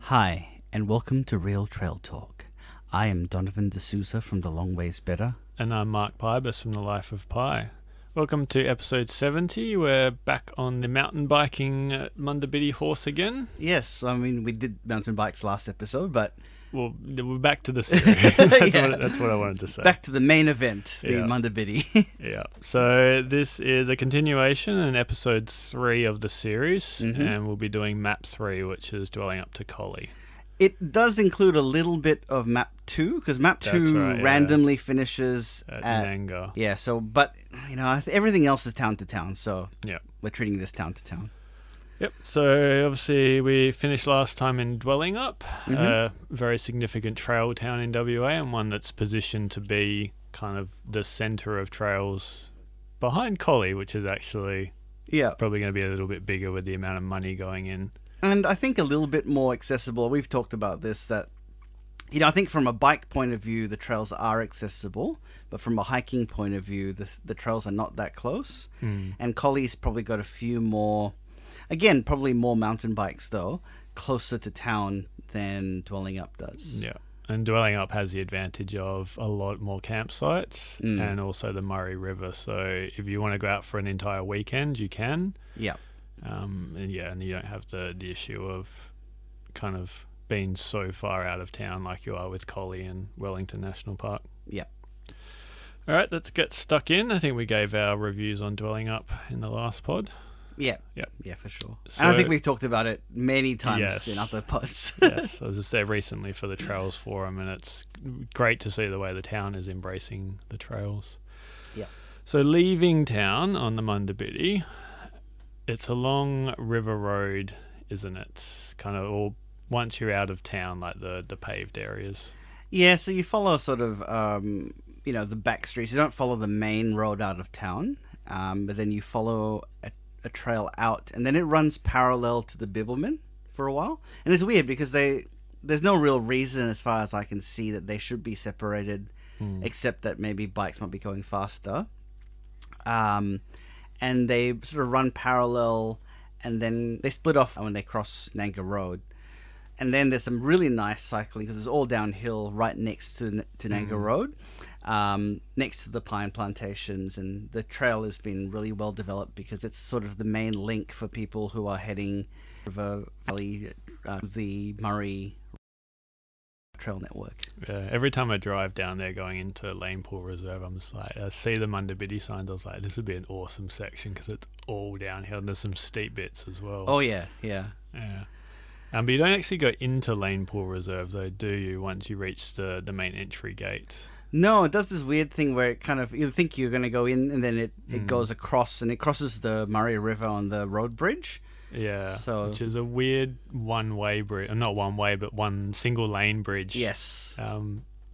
Hi, and welcome to Real Trail Talk. I am Donovan D'Souza from The Long Ways Better. And I'm Mark Pybus from The Life of Pi. Welcome to episode 70. We're back on the mountain biking Munda Biddi horse again. Yes, I mean, we did mountain bikes last episode, but... Well, we're back to the series. That's what I wanted to say. Back to the main event, the Munda Biddi. Yeah. So this is a continuation and episode 3 of the series, and we'll be doing map 3, which is Dwellingup to Collie. It does include a little bit of map 2, because map 2 randomly finishes at Nanga. Yeah, so, but, you know, everything else is town to town, so we're treating this town to town. Yep, so obviously we finished last time in Dwellingup, a very significant trail town in WA, and one that's positioned to be kind of the centre of trails behind Collie, which is actually probably going to be a little bit bigger with the amount of money going in. And I think a little bit more accessible. We've talked about this, that, you know, I think from a bike point of view, the trails are accessible, but from a hiking point of view, the trails are not that close. And Collie's probably got a few more... Again, probably more mountain bikes, though, closer to town than Dwellingup does. Yeah, and Dwellingup has the advantage of a lot more campsites and also the Murray River. So if you want to go out for an entire weekend, you can. Yeah. And you don't have the issue of kind of being so far out of town like you are with Collie and Wellington National Park. Yeah. All right, let's get stuck in. I think we gave our reviews on Dwellingup in the last pod. Yeah, for sure. So, and I think we've talked about it many times in other pods. Yes, I was just there recently for the Trails Forum, and it's great to see the way the town is embracing the trails. Yeah. So leaving town on the Munda Biddi, it's a long river road, isn't it? Kind of all once you're out of town, like the paved areas. Yeah, so you follow sort of, the back streets. You don't follow the main road out of town, but then you follow a trail out, and then it runs parallel to the Bibbulmun for a while. And it's weird because there's no real reason, as far as I can see, that they should be separated, except that maybe bikes might be going faster. And they sort of run parallel, and then they split off when they cross Nanga Road. And then there's some really nice cycling because it's all downhill right next to Nanga Road, next to the pine plantations, and the trail has been really well developed because it's sort of the main link for people who are heading River Valley, the Murray Trail Network. Yeah, every time I drive down there going into Lanepool Reserve, I'm just like, I see the Munda Biddi sign, I was like, this would be an awesome section because it's all downhill and there's some steep bits as well. Oh yeah. But you don't actually go into Lanepool Reserve though, do you, once you reach the main entry gate? No, it does this weird thing where it kind of, you think you're going to go in and then it goes across, and it crosses the Murray River on the road bridge. Yeah, which is a weird one-way bridge. Not one-way, but one single-lane bridge. Yes.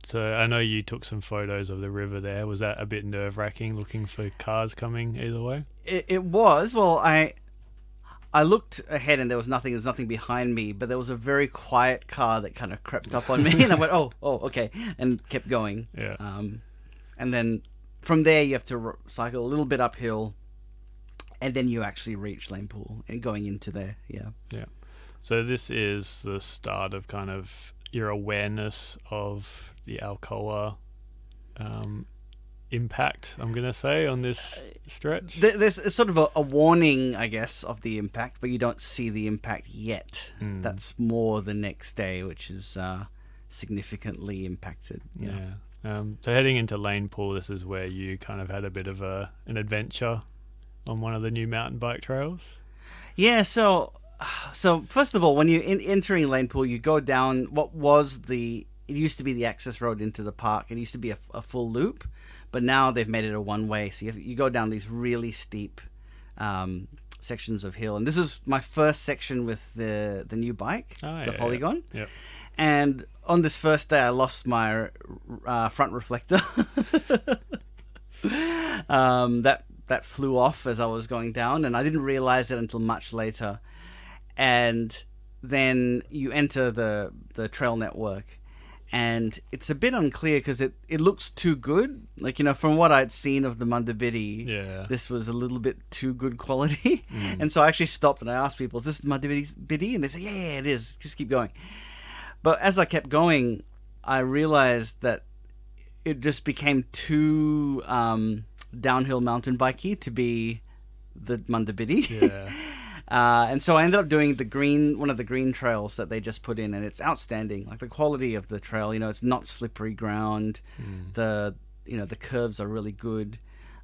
So I know you took some photos of the river there. Was that a bit nerve-wracking, looking for cars coming either way? It was. Well, I looked ahead and there was nothing behind me, but there was a very quiet car that kind of crept up on me, and I went, oh, okay, and kept going. Yeah. And then from there you have to cycle a little bit uphill, and then you actually reach Lanepool and going into there. Yeah. So this is the start of kind of your awareness of the Alcoa impact, I'm going to say, on this stretch. There's sort of a warning, I guess, of the impact, but you don't see the impact yet. That's more the next day, which is significantly impacted. Yeah. So heading into Lanepool, this is where you kind of had a bit of an adventure on one of the new mountain bike trails. Yeah, so first of all, when you're entering Lanepool, you go down what was it used to be the access road into the park. It used to be a full loop, but now they've made it a one-way. So you go down these really steep sections of hill. And this is my first section with the new bike, the Polygon. Yep. And on this first day, I lost my front reflector. That flew off as I was going down, and I didn't realize it until much later. And then you enter the trail network, And it's a bit unclear because it looks too good. Like, from what I'd seen of the Munda Biddi, this was a little bit too good quality. And so I actually stopped and I asked people, is this Munda Biddi? And they said, yeah, it is. Just keep going. But as I kept going, I realized that it just became too downhill mountain bikey to be the Munda Biddi. Yeah. And so I ended up doing one of the green trails that they just put in, and it's outstanding. Like the quality of the trail, it's not slippery ground. The curves are really good.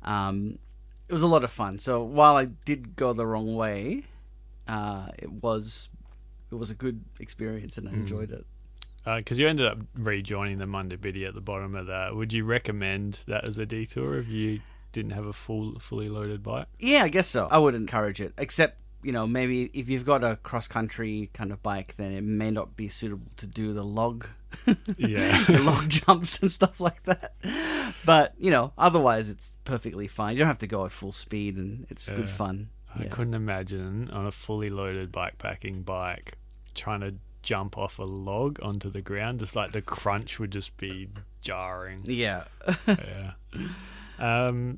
It was a lot of fun. So while I did go the wrong way, it was a good experience, and I enjoyed it. Because you ended up rejoining the Munda Biddi at the bottom of that. Would you recommend that as a detour if you didn't have a fully loaded bike? Yeah, I guess so. I would encourage it, except maybe if you've got a cross-country kind of bike, then it may not be suitable to do the log the log jumps and stuff like that. But, otherwise it's perfectly fine. You don't have to go at full speed, and it's good fun. I couldn't imagine on a fully loaded bikepacking bike trying to jump off a log onto the ground. Just like the crunch would just be jarring. Yeah. Yeah.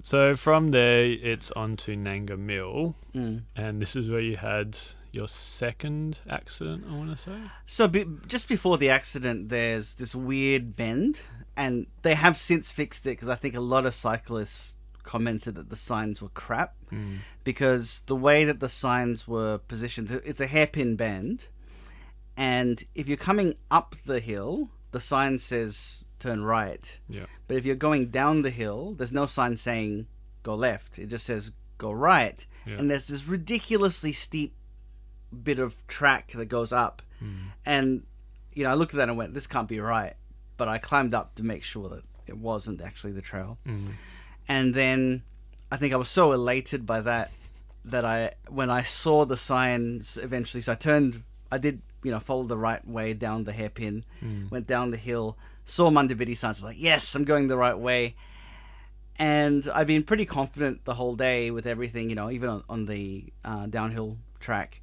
So from there, it's on to Nanga Mill, and this is where you had your second accident, I want to say. So just before the accident, there's this weird bend, and they have since fixed it because I think a lot of cyclists commented that the signs were crap because the way that the signs were positioned, it's a hairpin bend, and if you're coming up the hill, the sign says turn right. Yeah. But if you're going down the hill, there's no sign saying go left. It just says go right. Yeah. And there's this ridiculously steep bit of track that goes up. And, I looked at that and went, this can't be right. But I climbed up to make sure that it wasn't actually the trail. And then I think I was so elated by that when I saw the signs eventually, so I did follow the right way down the hairpin, went down the hill, saw Munda Biddi signs, like, yes, I'm going the right way. And I've been pretty confident the whole day with everything, even on the downhill track.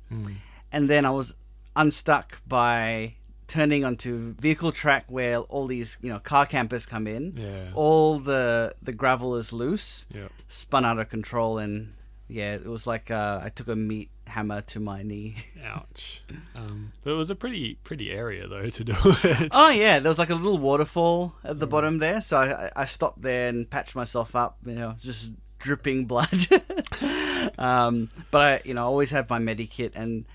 And then I was unstuck by turning onto vehicle track where all these, car campers come in. Yeah. All the gravel is loose, spun out of control, and it was like I took a meat hammer to my knee. Ouch. But it was a pretty area though to do it. Oh yeah, there was like a little waterfall at the bottom there, so I stopped there and patched myself up, just dripping blood. But I always have my medikit, and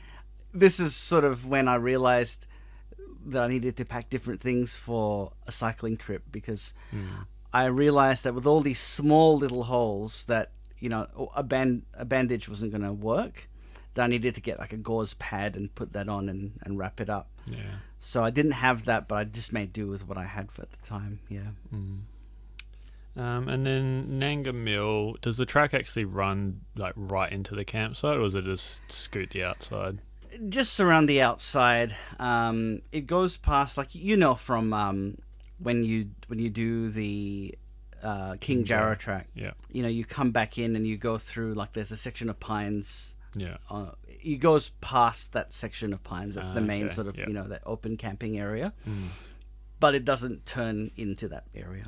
this is sort of when I realized that I needed to pack different things for a cycling trip, because I realized that with all these small little holes that a bandage wasn't going to work, that I needed to get like a gauze pad and put that on and wrap it up. Yeah. So I didn't have that, but I just made do with what I had at the time. Yeah. And then Nanga Mill, does the track actually run like right into the campsite, or does it just scoot the outside? Just around the outside. It goes past, like, from when you do the King Jarrah track. Yeah. You come back in and you go through, like, there's a section of pines. Yeah. It goes past that section of pines. That's the main sort of, yeah. That open camping area. But it doesn't turn into that area.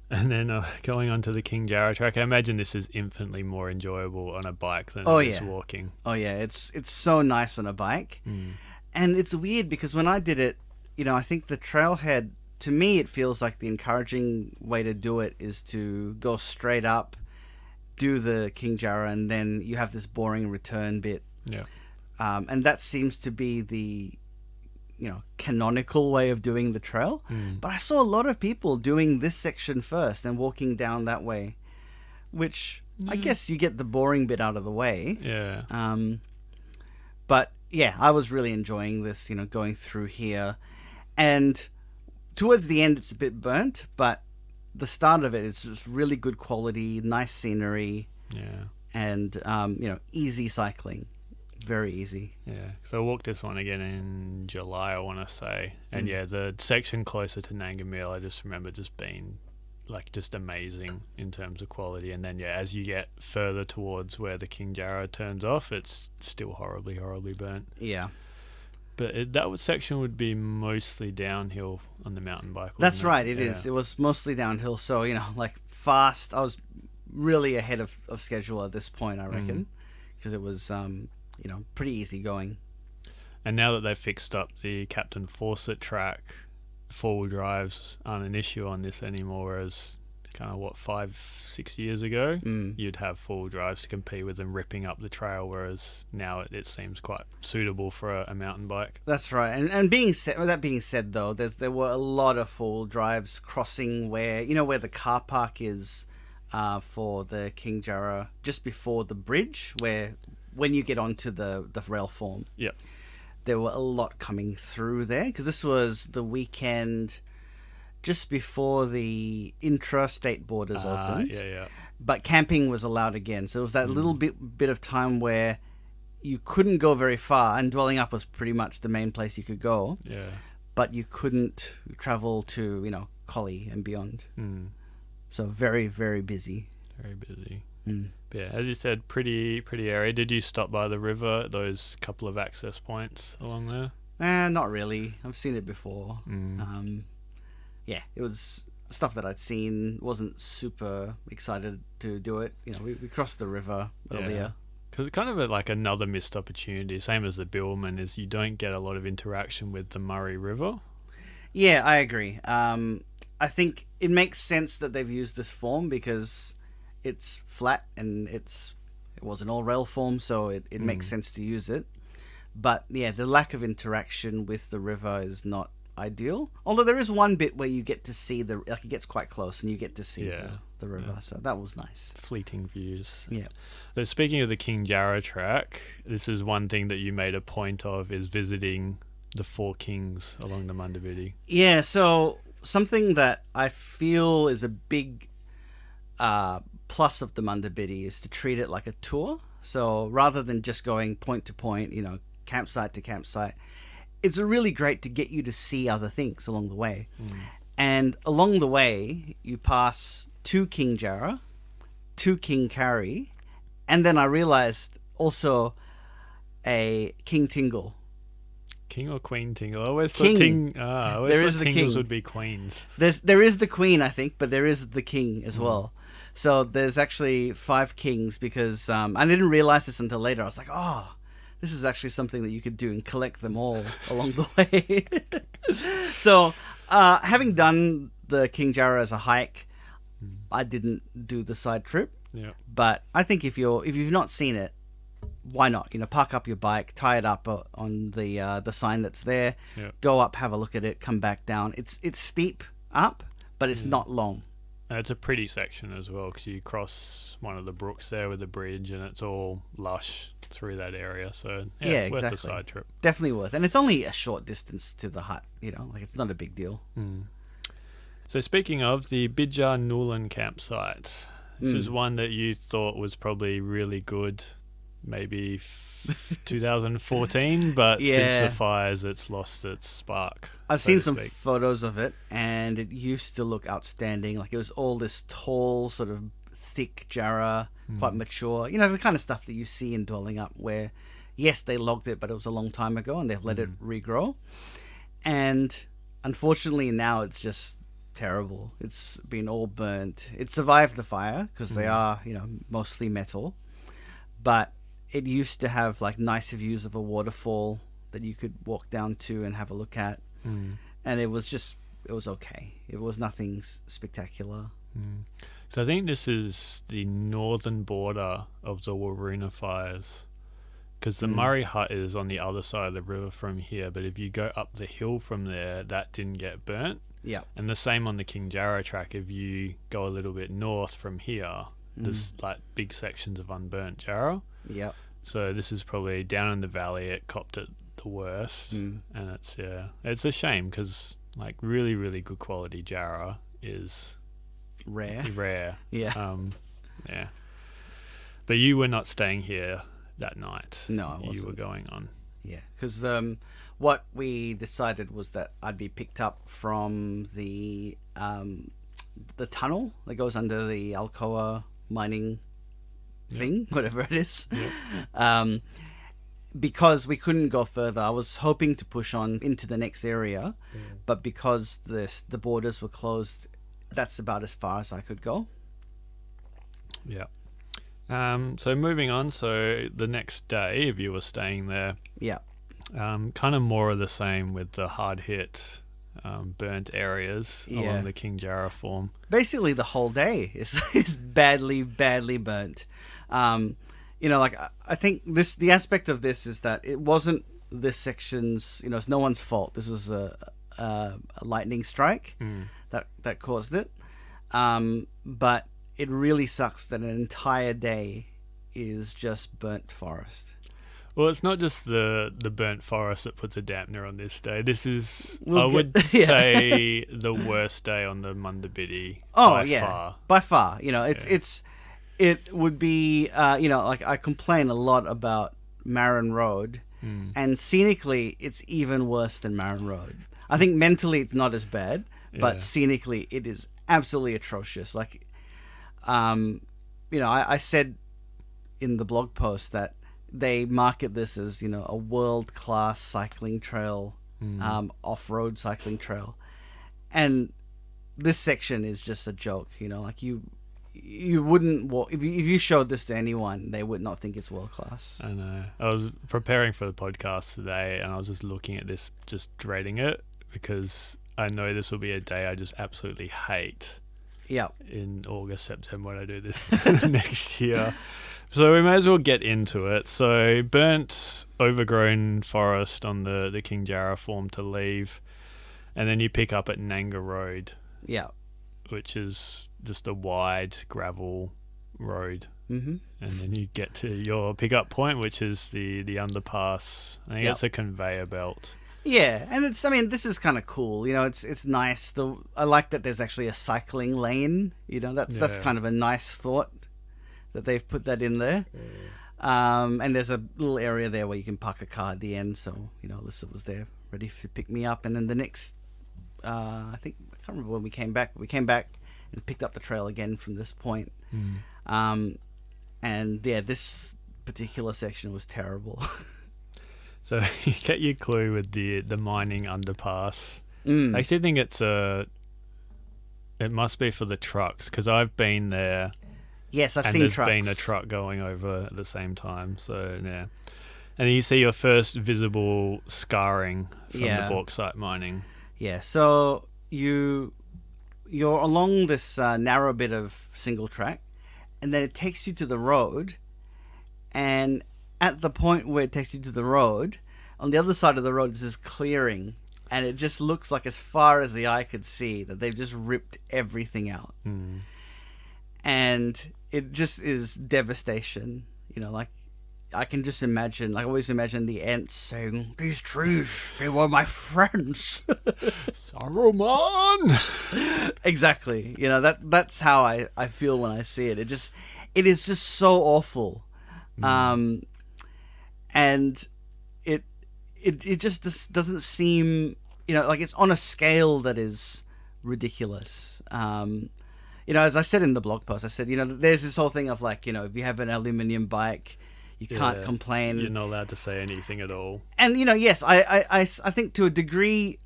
And then going on to the King Jarrah track, I imagine this is infinitely more enjoyable on a bike than walking. Oh yeah, it's so nice on a bike. And it's weird because when I did it, I think the trailhead, to me, it feels like the encouraging way to do it is to go straight up, do the King Jarrah, and then you have this boring return bit. Yeah. And that seems to be the canonical way of doing the trail. But I saw a lot of people doing this section first and walking down that way, which I guess you get the boring bit out of the way. Yeah. But yeah, I was really enjoying this, going through here. And towards the end, it's a bit burnt, but the start of it is just really good quality, nice scenery. Yeah. And, easy cycling. Very easy. Yeah. So I walked this one again in July, I want to say. And the section closer to Nanga Mill, I just remember just being just amazing in terms of quality. And then, as you get further towards where the King Jarrah turns off, it's still horribly, horribly burnt. Yeah. But section would be mostly downhill on the mountain bike. That's wouldn't right, it is. It was mostly downhill, so, like fast. I was really ahead of schedule at this point, I reckon, because it was, pretty easy going. And now that they've fixed up the Captain Fawcett track, four-wheel drives aren't an issue on this anymore, whereas kind of 5-6 years ago you'd have four-wheel drives to compete with them ripping up the trail, whereas now it seems quite suitable for a mountain bike. That's right. And that being said though, there were a lot of four-wheel drives crossing where the car park is for the King Jarrah, just before the bridge, where when you get onto the rail form. Yep. There were a lot coming through there, because this was the weekend just before the intra-state borders opened. Yeah. But camping was allowed again. So it was that little bit of time where you couldn't go very far, and Dwellingup was pretty much the main place you could go. Yeah. But you couldn't travel to, Collie and beyond. So very, very busy. Very busy. But yeah, as you said, pretty area. Did you stop by the river, those couple of access points along there? Not really. I've seen it before. Yeah, it was stuff that I'd seen. Wasn't super excited to do it. We crossed the river earlier. Because it's kind of like another missed opportunity, same as the Billman, is you don't get a lot of interaction with the Murray River. Yeah, I agree. I think it makes sense that they've used this form because it's flat and it was an all-rail form, so it makes sense to use it. But yeah, the lack of interaction with the river is not ideal. Although there is one bit where you get to see it gets quite close and you get to see the river, so that was nice. Fleeting views. Yeah. But speaking of the King Jarrah track, this is one thing that you made a point of, is visiting the Four Kings along the Munda Biddi. Yeah, so something that I feel is a big plus of the Munda Biddi is to treat it like a tour. So rather than just going point to point, campsite to campsite, it's really great to get you to see other things along the way. And along the way, you pass 2 King Jarrah, 2 King Carry, and then I realized also a King Tingle. King or Queen Tingle? I always King. thought I always There thought is the Tingles king. would be queens. There is the Queen, I think, but there is the King as well. So there's actually 5 kings, because I didn't realize this until later. I was like, oh, this is actually something that you could do and collect them all along the way. So having done the King Jarrah as a hike, I didn't do the side trip. Yeah. But I think if you've not seen it, why not? Park up your bike, tie it up on the sign that's there, go up, have a look at it, come back down. It's steep up, but it's not long. And it's a pretty section as well, because you cross one of the brooks there with a bridge, and it's all lush through that area. So yeah, worth exactly. the side trip. Definitely worth. And it's only a short distance to the hut. Like it's not a big deal. So speaking of the Bidjar Newland campsite, this is one that you thought was probably really good, maybe 2014, but since the fires, it's lost its spark. I've seen some photos of it, and it used to look outstanding. Like it was all this tall, sort of thick Jarrah, quite mature. The kind of stuff that you see in Dwellingup, where yes, they logged it, but it was a long time ago, and they've let it regrow. And unfortunately, now it's just terrible. It's been all burnt. It survived the fire because they are, mostly metal, but it used to have like nice views of a waterfall that you could walk down to and have a look at. And it was okay. It was nothing spectacular. So I think this is the northern border of the Waruna fires, because the Murray Hut is on the other side of the river from here, but if you go up the hill from there, that didn't get burnt. Yeah. And the same on the King Jarrah track. If you go a little bit north from here, there's like big sections of unburnt Jarrah. Yeah. So this is probably down in the valley. It copped it the worst, and it's a shame, because like really, really good quality Jarrah is rare. Yeah. Yeah. But you were not staying here that night. No, I wasn't. You were going on. Yeah, because what we decided was that I'd be picked up from the tunnel that goes under the Alcoa mining thing, whatever it is. because we couldn't go further, I was hoping to push on into the next area, but because the borders were closed, that's about as far as I could go. Yeah. So moving on, so the next day, if you were staying there, Yeah. kind of more of the same with the hard hit, burnt areas along the King Jarrah form. Basically, the whole day is badly burnt. Like I think the aspect of this is that it wasn't this section's, it's no one's fault. This was a lightning strike that caused it. But it really sucks that an entire day is just burnt forest. Well, it's not just the burnt forest that puts a dampener on this day. This is, I would say, the worst day on the Munda Biddi by far. By far. It would be, like I complain a lot about Marin Road, and scenically it's even worse than Marin Road. I think mentally it's not as bad, but scenically it is absolutely atrocious. Like, I said in the blog post that they market this as, a world-class cycling trail, off-road cycling trail. And this section is just a joke, like you wouldn't walk, if you showed this to anyone, they would not think it's world-class. I know. I was preparing for the podcast today and I was just looking at this, just dreading it, because I know this will be a day I just absolutely hate. Yeah. In August, September when I do this next year. So we may as well get into it. So burnt, overgrown forest on the King Jarrah form to leave, and then you pick up at Nanga Road. Yeah. Which is just a wide gravel road. Mm-hmm. And then you get to your pickup point, which is the underpass. I think it's a conveyor belt. Yeah, and this is kind of cool. It's nice. I like that there's actually a cycling lane. That's kind of a nice thought that they've put that in there. And there's a little area there where you can park a car at the end. So, Alyssa was there ready to pick me up. And then the next, I can't remember when we came back. We came back and picked up the trail again from this point. And this particular section was terrible. So you get your clue with the mining underpass. I actually think it must be for the trucks, because I've been there. Yes, I've seen trucks. And there's been a truck going over at the same time. So, yeah. And you see your first visible scarring from the bauxite mining. Yeah, so you're along this narrow bit of single track, and then it takes you to the road, and at the point where it takes you to the road, on the other side of the road is this clearing, and it just looks like, as far as the eye could see, that they've just ripped everything out. And it just is devastation. Like, I can just imagine, I always imagine the ants saying, "These trees, they were my friends." Saruman! Exactly. That's how I feel when I see it. It is just so awful. And it just doesn't seem, like it's on a scale that is ridiculous. As I said in the blog post, I said, there's this whole thing of like, if you have an aluminium bike, you can't complain. You're not allowed to say anything at all. And, yes, I think to a degree,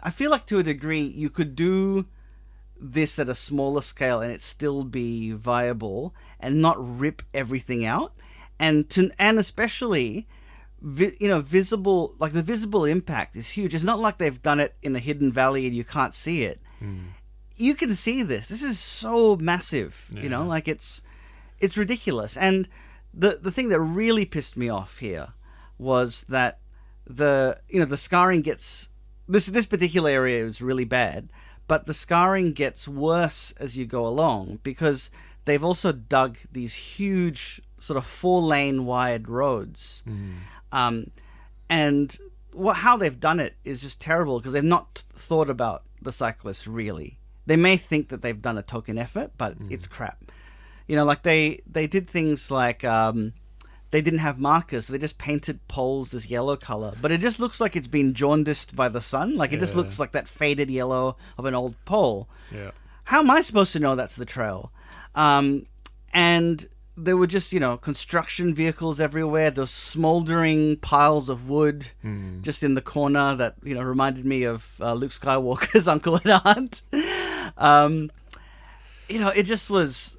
I feel like to a degree you could do this at a smaller scale and it still be viable and not rip everything out. And especially, visible, like the visible impact is huge. It's not like they've done it in a hidden valley and you can't see it. You can see this. This is so massive, like it's ridiculous. And the thing that really pissed me off here was that the scarring gets, this particular area is really bad, but the scarring gets worse as you go along, because they've also dug these huge sort of 4-lane wide roads. And how they've done it is just terrible, because they've not thought about the cyclists really. They may think that they've done a token effort, but it's crap. Like they did things like they didn't have markers, so they just painted poles this yellow color, but it just looks like it's been jaundiced by the sun. Like it just looks like that faded yellow of an old pole. How am I supposed to know that's the trail? And there were just, construction vehicles everywhere. There's smoldering piles of wood just in the corner that, reminded me of Luke Skywalker's uncle and aunt. It just was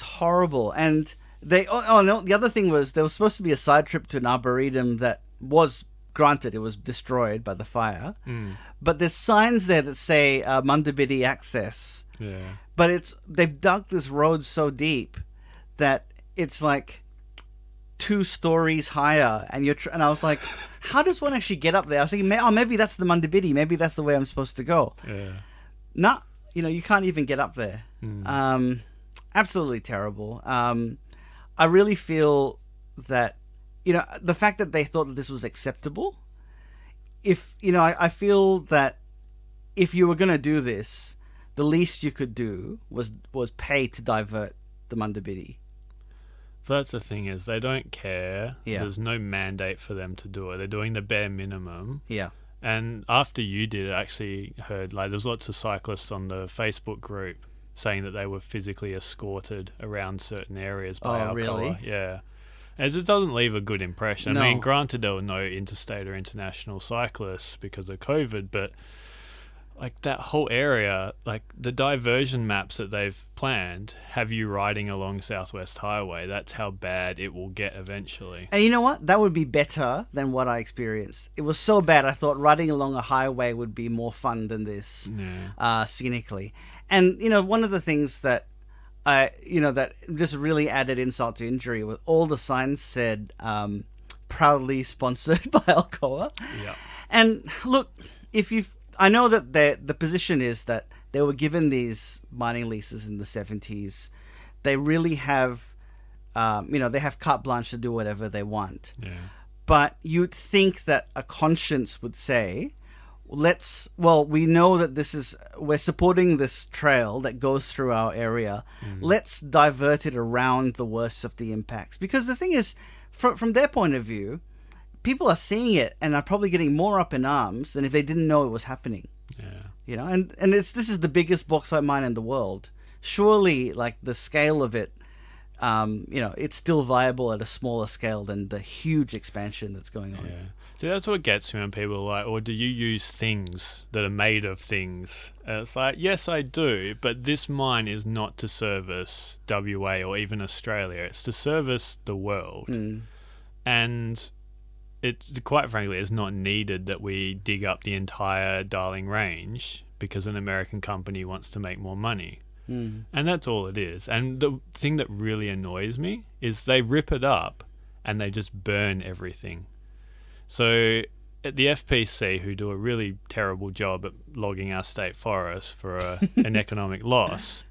horrible. And no, the other thing was there was supposed to be a side trip to an arboretum that was granted. It was destroyed by the fire. But there's signs there that say Munda Biddi access. Yeah. But they've dug this road so deep that it's like 2 stories higher, and and I was like, how does one actually get up there? I was thinking, maybe that's the Munda Biddi, maybe that's the way I'm supposed to go. No, you can't even get up there. Absolutely terrible. I really feel that the fact that they thought that this was acceptable. If I feel that if you were going to do this, the least you could do was pay to divert the Munda Biddi. But that's the thing, is they don't care. Yeah. There's no mandate for them to do it. They're doing the bare minimum. Yeah. And after you did it, I actually heard, there's lots of cyclists on the Facebook group saying that they were physically escorted around certain areas by Alcoa. Really? Yeah. As it doesn't leave a good impression. No. I mean, granted, there were no interstate or international cyclists because of COVID, but that whole area, the diversion maps that they've planned have you riding along Southwest Highway. That's how bad it will get eventually. And you know what? That would be better than what I experienced. It was so bad, I thought riding along a highway would be more fun than this, scenically. And, one of the things that that just really added insult to injury was all the signs said, proudly sponsored by Alcoa. Yeah. And look, I know that the position is that they were given these mining leases in the 70s. They really have, they have carte blanche to do whatever they want. Yeah. But you'd think that a conscience would say, we know that we're supporting this trail that goes through our area. Let's divert it around the worst of the impacts. Because the thing is, from their point of view, people are seeing it and are probably getting more up in arms than if they didn't know it was happening. Yeah. And this is the biggest bauxite mine in the world. Surely, the scale of it, it's still viable at a smaller scale than the huge expansion that's going on. Yeah. See, that's what gets me when people are or do you use things that are made of things? And it's yes, I do, but this mine is not to service WA or even Australia. It's to service the world. And quite frankly, it's not needed that we dig up the entire Darling Range because an American company wants to make more money. And that's all it is. And the thing that really annoys me is they rip it up and they just burn everything. So at the FPC, who do a really terrible job at logging our state forests for an economic loss,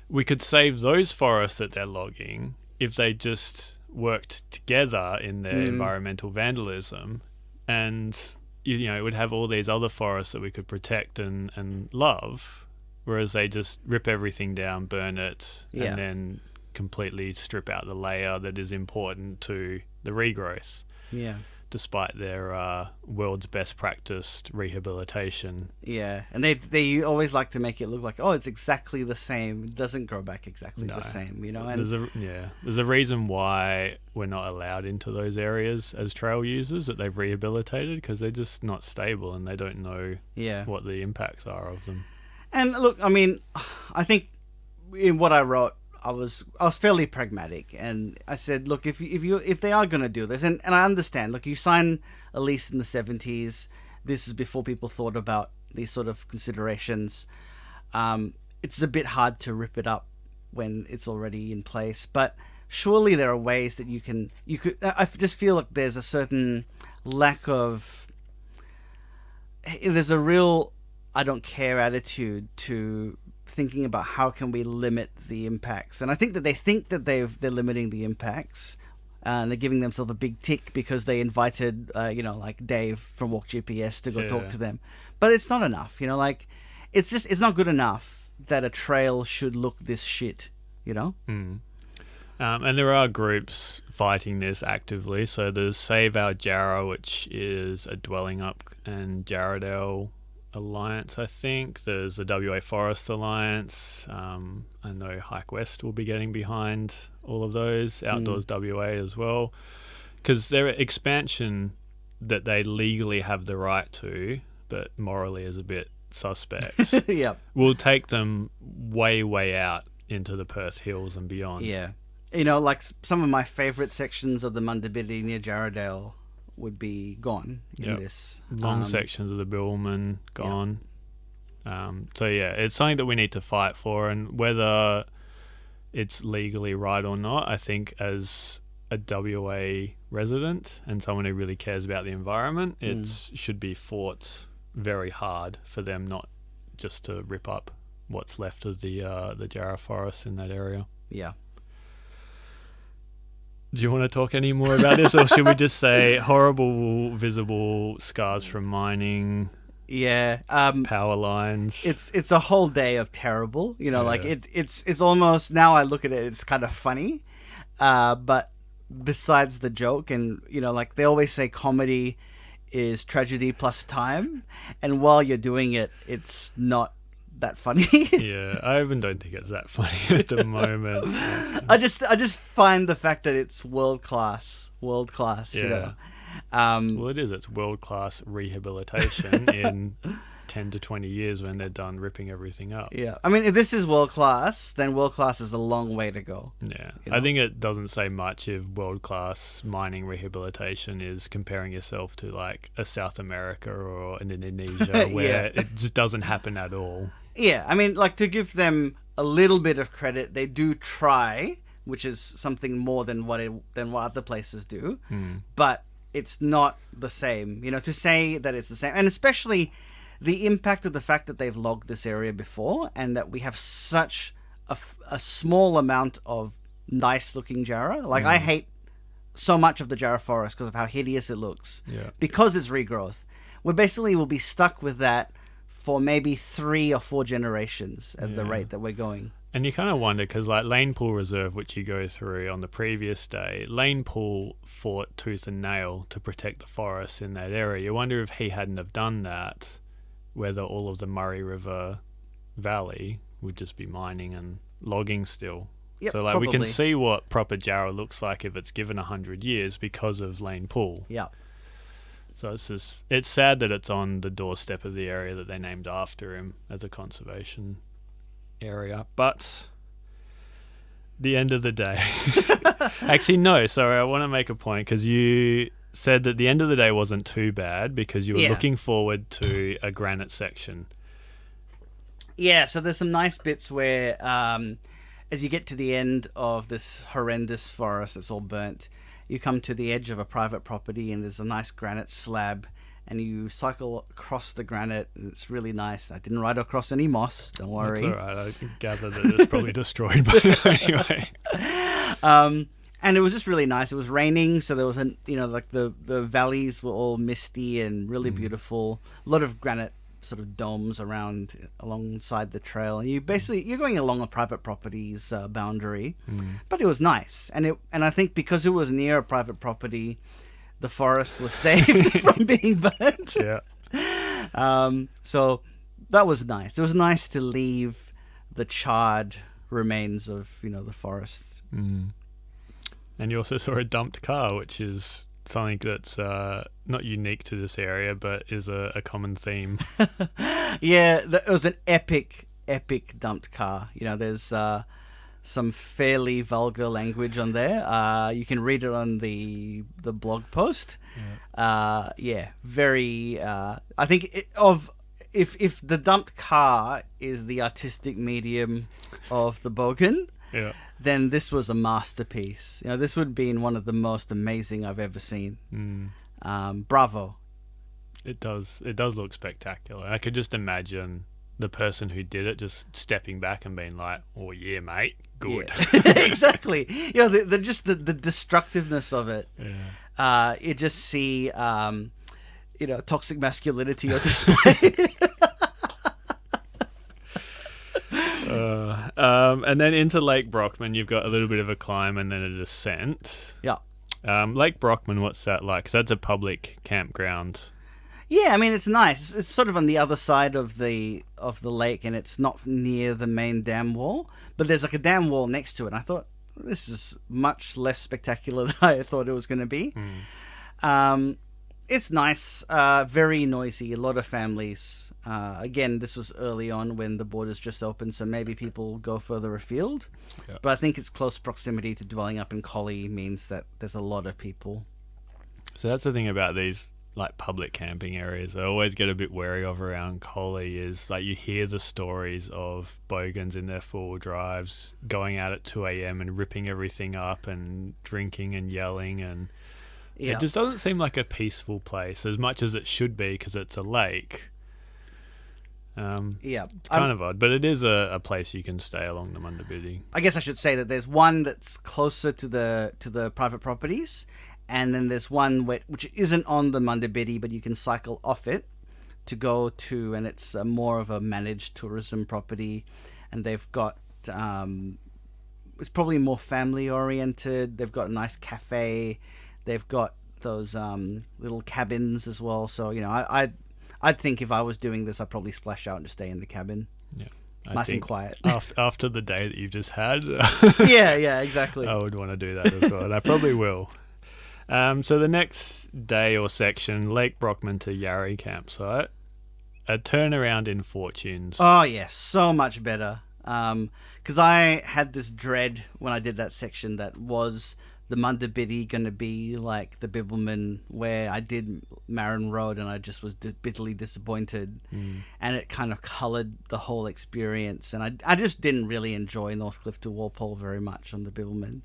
we could save those forests that they're logging if they just worked together in their environmental vandalism, and it would have all these other forests that we could protect and love, whereas they just rip everything down, burn it, and then completely strip out the layer that is important to the regrowth. Yeah. Despite their world's best practiced rehabilitation. Yeah, and they always like to make it look like, it's exactly the same. It doesn't grow back exactly the same, And there's a reason why we're not allowed into those areas as trail users that they've rehabilitated, because they're just not stable and they don't know what the impacts are of them. And look, I mean, I think in what I wrote, I was fairly pragmatic, and I said, look, if they are going to do this, and I understand, look, you sign a lease in the 70s. This is before people thought about these sort of considerations. It's a bit hard to rip it up when it's already in place, but surely there are ways that you could. I just feel like there's a certain lack of. There's a real I don't care attitude to thinking about how can we limit the impacts, and I think that they think that they're limiting the impacts, and they're giving themselves a big tick because they invited Dave from Walk GPS to go talk to them, but it's not enough. It's not good enough that a trail should look this shit. And there are groups fighting this actively. So there's Save Our Jarrah, which is a Dwellingup and Jarrahdale Alliance, I think. There's the WA Forest Alliance. I know Hike West will be getting behind all of those. Outdoors WA as well. Because their expansion that they legally have the right to, but morally is a bit suspect, Yep. will take them way, way out into the Perth Hills and beyond. Yeah. You know, like some of my favourite sections of the Munda Biddi near Jarrah would be gone in this. Long sections of the Billman gone. So yeah, it's something that we need to fight for, and whether it's legally right or not, I think as a WA resident and someone who really cares about the environment, it should be fought very hard for them not just to rip up what's left of the Jarrah forest in that area. Yeah. Do you want to talk any more about this, or should we just say horrible visible scars from mining? Yeah. Power lines. It's a whole day of terrible. You know, like it's almost, now I look at it, it's kind of funny. But besides the joke, and you know, like they always say, comedy is tragedy plus time, and while you're doing it, it's not that funny. Yeah, I even don't think it's that funny at the moment. I just find the fact that it's world class. Yeah. You know. Well, it is. It's world class rehabilitation in 10 to 20 years when they're done ripping everything up. Yeah, I mean, if this is world class, then world class is a long way to go. Yeah, you know? I think it doesn't say much if world class mining rehabilitation is comparing yourself to like a South America or an Indonesia where it just doesn't happen at all. Yeah, I mean, like, to give them a little bit of credit, they do try, which is something more than what other places do, but it's not the same. You know, to say that it's the same, and especially the impact of the fact that they've logged this area before, and that we have such a small amount of nice-looking Jarrah. Like, I hate so much of the Jarrah forest because of how hideous it looks. Yeah. Because it's regrowth. We basically will be stuck with that for maybe 3 or 4 generations at the rate that we're going. And you kind of wonder, because like Lane Pool Reserve, which you go through on the previous day, Lane Pool fought tooth and nail to protect the forests in that area. You wonder if he hadn't have done that, whether all of the Murray River Valley would just be mining and logging still. Yep, so like probably. we can see what proper Jarrah looks like if it's given 100 years because of Lane Pool. Yeah. So it's sad that it's on the doorstep of the area that they named after him as a conservation area. But the end of the day... Actually, no, sorry, I want to make a point, because you said that the end of the day wasn't too bad because you were looking forward to a granite section. Yeah, so there's some nice bits where as you get to the end of this horrendous forest that's all burnt, you come to the edge of a private property and there's a nice granite slab, and you cycle across the granite, and it's really nice. I didn't ride across any moss, don't worry. That's all right, I gather that it's probably destroyed by now anyway. And it was just really nice. It was raining, so there was like the valleys were all misty and really beautiful. A lot of granite sort of domes alongside the trail, and you're going along a private property's boundary, but it was nice. And I think because it was near a private property, the forest was saved from being burnt. Yeah. So that was nice. It was nice to leave the charred remains of the forest. And you also saw a dumped car, which is something that's not unique to this area, but is a common theme. Yeah, it was an epic dumped car. There's some fairly vulgar language on there. You can read it on the blog post. Very. I think if the dumped car is the artistic medium of the Bogan, then this was a masterpiece. This would be one of the most amazing I've ever seen. Bravo. It does look spectacular. I could just imagine the person who did it just stepping back and being like, "Oh yeah, mate, good." Yeah. Exactly. The destructiveness of it. Yeah. You just see, toxic masculinity on display. And then into Lake Brockman, you've got a little bit of a climb and then a descent. Yeah. Lake Brockman, what's that like? 'Cause that's a public campground. Yeah, I mean it's nice. It's sort of on the other side of the lake, and it's not near the main dam wall. But there's like a dam wall next to it. And I thought this is much less spectacular than I thought it was going to be. It's nice, very noisy. A lot of families. Again, this was early on when the borders just opened, so maybe people go further afield. Yeah. But I think its close proximity to Dwellingup and Collie means that there's a lot of people. So that's the thing about these like public camping areas I always get a bit wary of around Collie is like you hear the stories of bogans in their four-wheel drives going out at 2 a.m. and ripping everything up and drinking and yelling, and it just doesn't seem like a peaceful place as much as it should be because it's a lake. It's kind of odd, but it is a place you can stay along the Munda Biddi. I guess I should say that there's one that's closer to the private properties, and then there's one which isn't on the Munda Biddi, but you can cycle off it to go to, and it's more of a managed tourism property, and they've got it's probably more family oriented. They've got a nice cafe. They've got those little cabins as well. So I'd think if I was doing this, I'd probably splash out and just stay in the cabin. Yeah. Nice and quiet. After the day that you've just had. yeah, exactly. I would want to do that as well, and I probably will. So the next day or section, Lake Brockman to Jarrah campsite, a turnaround in fortunes. Oh, yeah, so much better. Because I had this dread when I did that section that was the Munda Biddi going to be like the Bibbulmun where I did Marin Road, and I just was bitterly disappointed. And it kind of coloured the whole experience. And I just didn't really enjoy Northcliffe to Walpole very much on the Bibbulmun.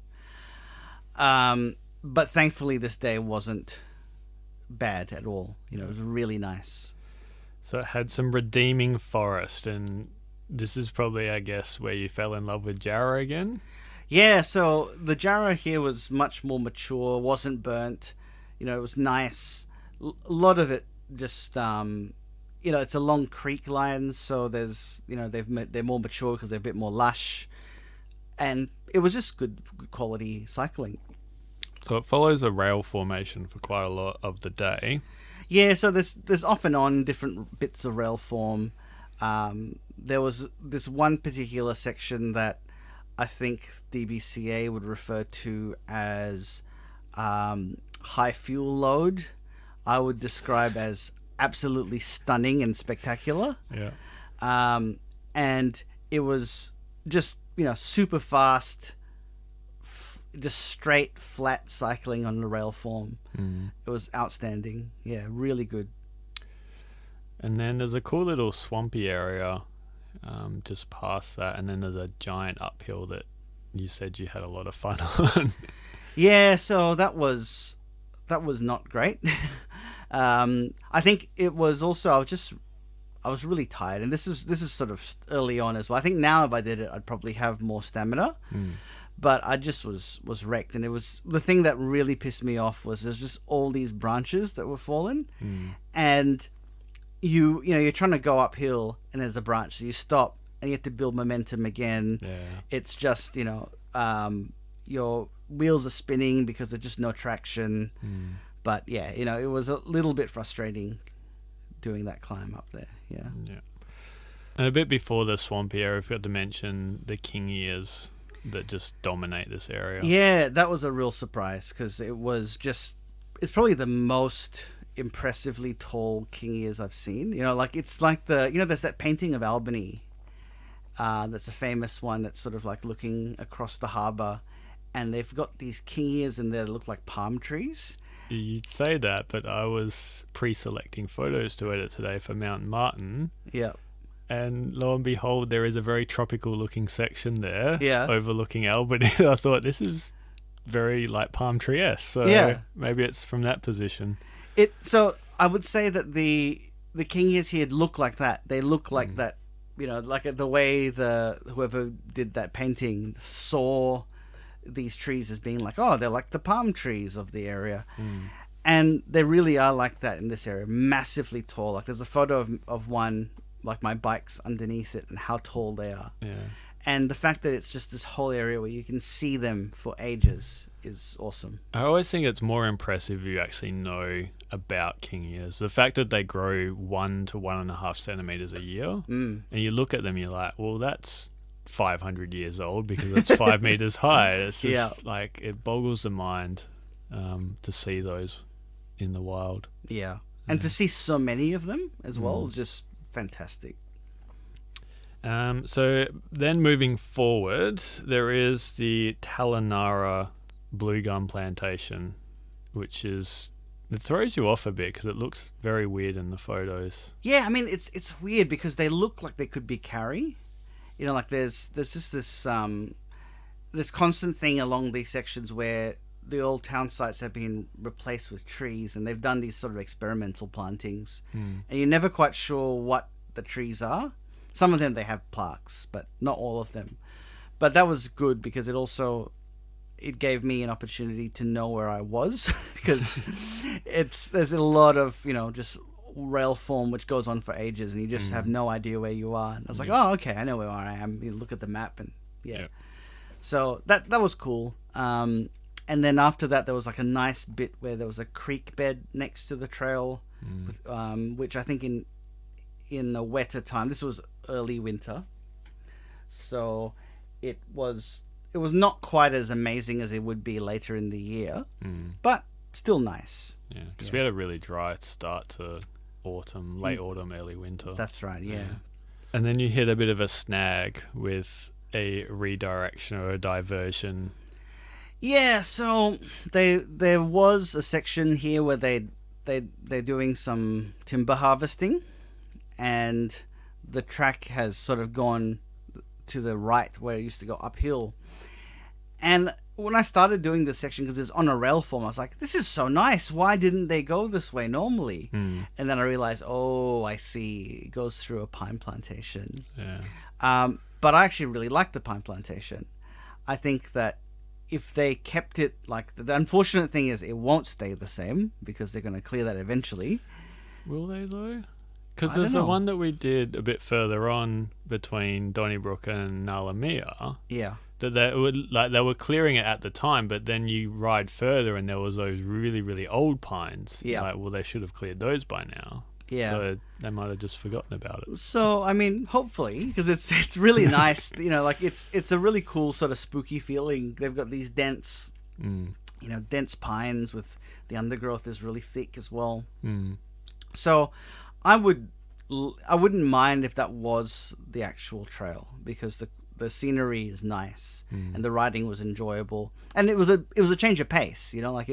But thankfully this day wasn't bad at all. It was really nice. So it had some redeeming forest, and this is probably, I guess, where you fell in love with Jarrah again? Yeah, so the Jarrah here was much more mature, wasn't burnt. It was nice. A lot of it just, it's a long creek line, so there's, they're more mature because they're a bit more lush. And it was just good quality cycling. So it follows a rail formation for quite a lot of the day. Yeah, so there's off and on different bits of rail form. There was this one particular section that I think DBCA would refer to as high fuel load. I would describe as absolutely stunning and spectacular. Yeah. And it was just, super fast, just straight, flat cycling on the rail form. It was outstanding. Yeah, really good. And then there's a cool little swampy area just past that, and then there's a giant uphill that you said you had a lot of fun on. Yeah, so that was not great. I think it was also I was really tired, and this is sort of early on as well. I think now if I did it, I'd probably have more stamina. But I just was wrecked, and it was the thing that really pissed me off was there's just all these branches that were fallen, and you're trying to go uphill and there's a branch, so you stop and you have to build momentum again. Yeah. It's just your wheels are spinning because there's just no traction. But yeah, it was a little bit frustrating doing that climb up there. Yeah. And a bit before the swampy area, I forgot to mention the king ears that just dominate this area. Yeah, that was a real surprise because it's probably the most impressively tall king ears I've seen. It's like there's that painting of Albany that's a famous one that's sort of like looking across the harbour, and they've got these king ears in there that look like palm trees. You'd say that, but I was pre-selecting photos to edit today for Mount Martin. Yeah. And lo and behold, there is a very tropical looking section there, Yeah. overlooking Albany. I thought this is very like palm tree-esque, so Yeah. maybe it's from that position. So I would say that the king ears here look like that. They look like that, like the way whoever did that painting saw these trees as being like, oh, they're like the palm trees of the area. And they really are like that in this area, massively tall. Like there's a photo of one, like my bike's underneath it, and how tall they are. Yeah. And the fact that it's just this whole area where you can see them for ages, is awesome. I always think it's more impressive if you actually know about king ears. The fact that they grow 1 to 1.5 centimeters a year, and you look at them, you're like, well, that's 500 years old because it's 5 meters high. It's just like, it boggles the mind to see those in the wild. Yeah. And to see so many of them as well is just fantastic. So then moving forward, there is the Talanara blue gum plantation, which is, it throws you off a bit because it looks very weird in the photos. Yeah, I mean, it's weird because they look like they could be karri. You know, like there's just this constant thing along these sections where the old town sites have been replaced with trees, and they've done these sort of experimental plantings, and you're never quite sure what the trees are. Some of them they have plaques, but not all of them. But that was good because it gave me an opportunity to know where I was because there's a lot of, you know, just rail form which goes on for ages, and you just have no idea where you are. And I was like, oh, okay, I know where I am. You look at the map, and so that was cool. And then after that, there was like a nice bit where there was a creek bed next to the trail, which I think in the wetter time, this was early winter, so it was not quite as amazing as it would be later in the year, but still nice. Yeah, because we had a really dry start to autumn, late autumn, early winter. That's right, yeah. And then you hit a bit of a snag with a redirection or a diversion. Yeah, so there was a section here where they're doing some timber harvesting, and the track has sort of gone to the right where it used to go uphill. And when I started doing this section, because it's on a rail form, I was like, this is so nice. Why didn't they go this way normally? And then I realized, oh, I see. It goes through a pine plantation. Yeah. But I actually really like the pine plantation. I think that if they kept it like the unfortunate thing is it won't stay the same because they're going to clear that eventually. Will they though? Because there's the one that we did a bit further on between Donnybrook and Nalamia. Yeah. That they were clearing it at the time, but then you ride further and there was those really, really old pines. Yeah. Like, well, they should have cleared those by now. Yeah. So they might have just forgotten about it. So, I mean, hopefully, because it's really nice. You know, like it's a really cool sort of spooky feeling. They've got these dense, dense pines with the undergrowth is really thick as well. So I wouldn't mind if that was the actual trail because the scenery is nice and the riding was enjoyable, and it was a change of pace. You know, like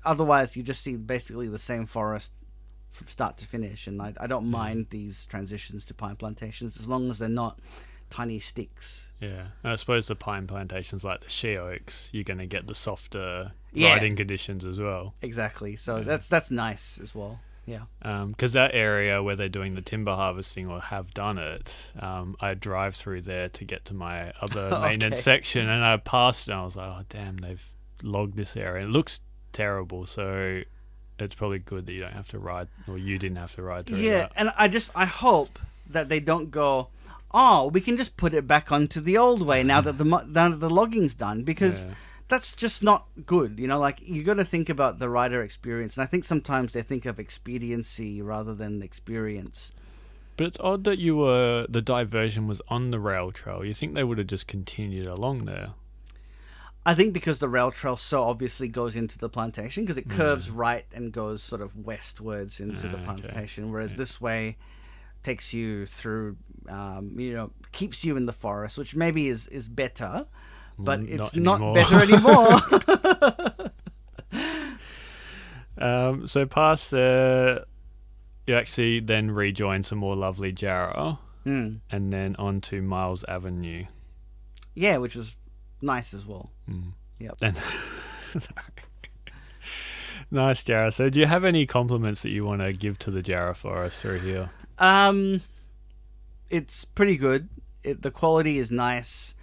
otherwise you just see basically the same forest from start to finish, and I don't mind these transitions to pine plantations as long as they're not tiny sticks. Yeah, and I suppose the pine plantations like the she oaks, you're going to get the softer riding conditions as well. Exactly. So that's nice as well. Yeah. Because that area where they're doing the timber harvesting or have done it, I drive through there to get to my other maintenance section, and I passed and I was like, oh damn, they've logged this area. It looks terrible, so it's probably good that you don't have to ride, or you didn't have to ride through that. And I hope that they don't go, oh, we can just put it back onto the old way now that the logging's done, because that's just not good. You know, like you got to think about the rider experience, and I think sometimes they think of expediency rather than experience. But it's odd that the diversion was on the rail trail. You think they would have just continued along there? I think because the rail trail so obviously goes into the plantation, because it curves right and goes sort of westwards into the plantation, whereas this way takes you through, keeps you in the forest, which maybe is better, but it's not better anymore. So past there, you actually then rejoin some more lovely Jarrah, and then on to Miles Avenue. Yeah, which was nice as well. Yep. Nice, Jarrah. So do you have any compliments that you want to give to the Jarrah forest through here? It's pretty good. The quality is nice.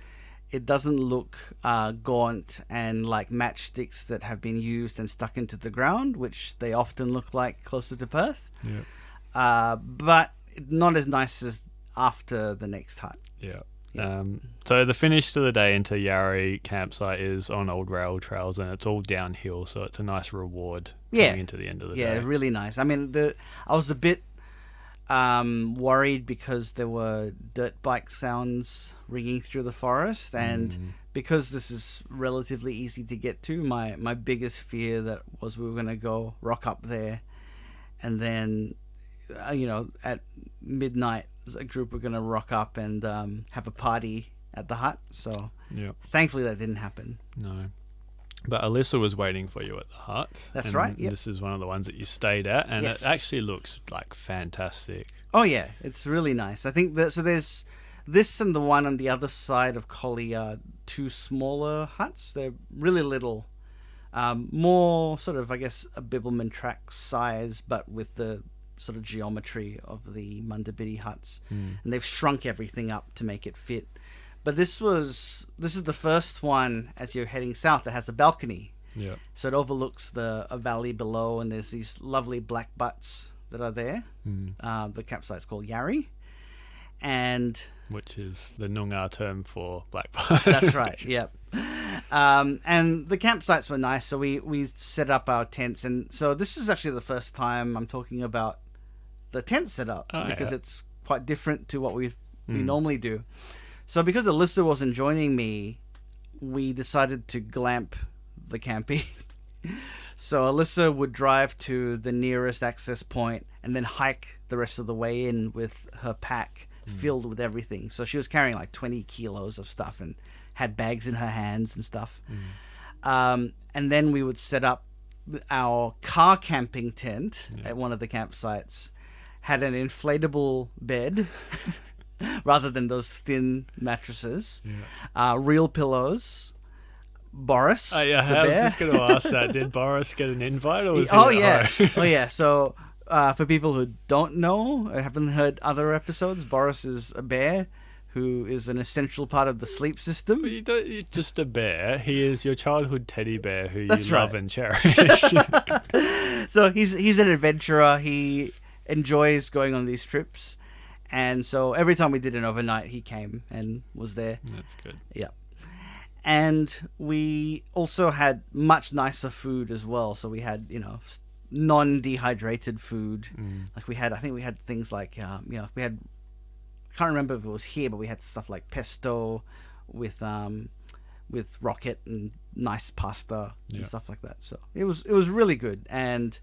It doesn't look gaunt and like matchsticks that have been used and stuck into the ground, which they often look like closer to Perth. Yeah. But not as nice as after the next hut. Yeah. So the finish to the day into Yarra campsite is on old rail trails, and it's all downhill, so it's a nice reward coming into the end of the day. Yeah, really nice. I mean, I was a bit worried because there were dirt bike sounds ringing through the forest, and because this is relatively easy to get to, my biggest fear that was we were going to go rock up there, and then at midnight a group were going to rock up and have a party at the hut. So thankfully that didn't happen. No. But Alyssa was waiting for you at the hut. That's right. Yep. This is one of the ones that you stayed at, and it actually looks like fantastic. Oh yeah, it's really nice. I think that there's this and the one on the other side of Collie are two smaller huts. They're really little, more sort of, I guess, a Bibbulmun track size, but with the sort of geometry of the Munda Biddi huts, and they've shrunk everything up to make it fit. But this is the first one as you're heading south that has a balcony. Yeah. So it overlooks a valley below, and there's these lovely black butts that are there. The campsite's called Jarrah, and which is the Noongar term for black butt. That's right. Yep. And the campsites were nice, so we set up our tents, and so this is actually the first time I'm talking about the tent setup because it's quite different to what we normally do. So because Alyssa wasn't joining me, we decided to glamp the camping. So Alyssa would drive to the nearest access point and then hike the rest of the way in with her pack filled with everything. So she was carrying like 20 kilos of stuff and had bags in her hands and stuff. And then we would set up our car camping tent at one of the campsites, had an inflatable bed rather than those thin mattresses, real pillows. Boris, I was just going to ask that. Did Boris get an invite? Or was yeah. So for people who don't know or haven't heard other episodes, Boris is a bear who is an essential part of the sleep system. You're just a bear. He is your childhood teddy bear who That's you right. love and cherish. So he's an adventurer. He enjoys going on these trips. And so every time we did an overnight, he came and was there. That's good. Yeah. And we also had much nicer food as well. So we had, non-dehydrated food. Like I think we had things like, we had, I can't remember if it was here, but we had stuff like pesto with rocket and nice pasta and stuff like that. So it was really good. And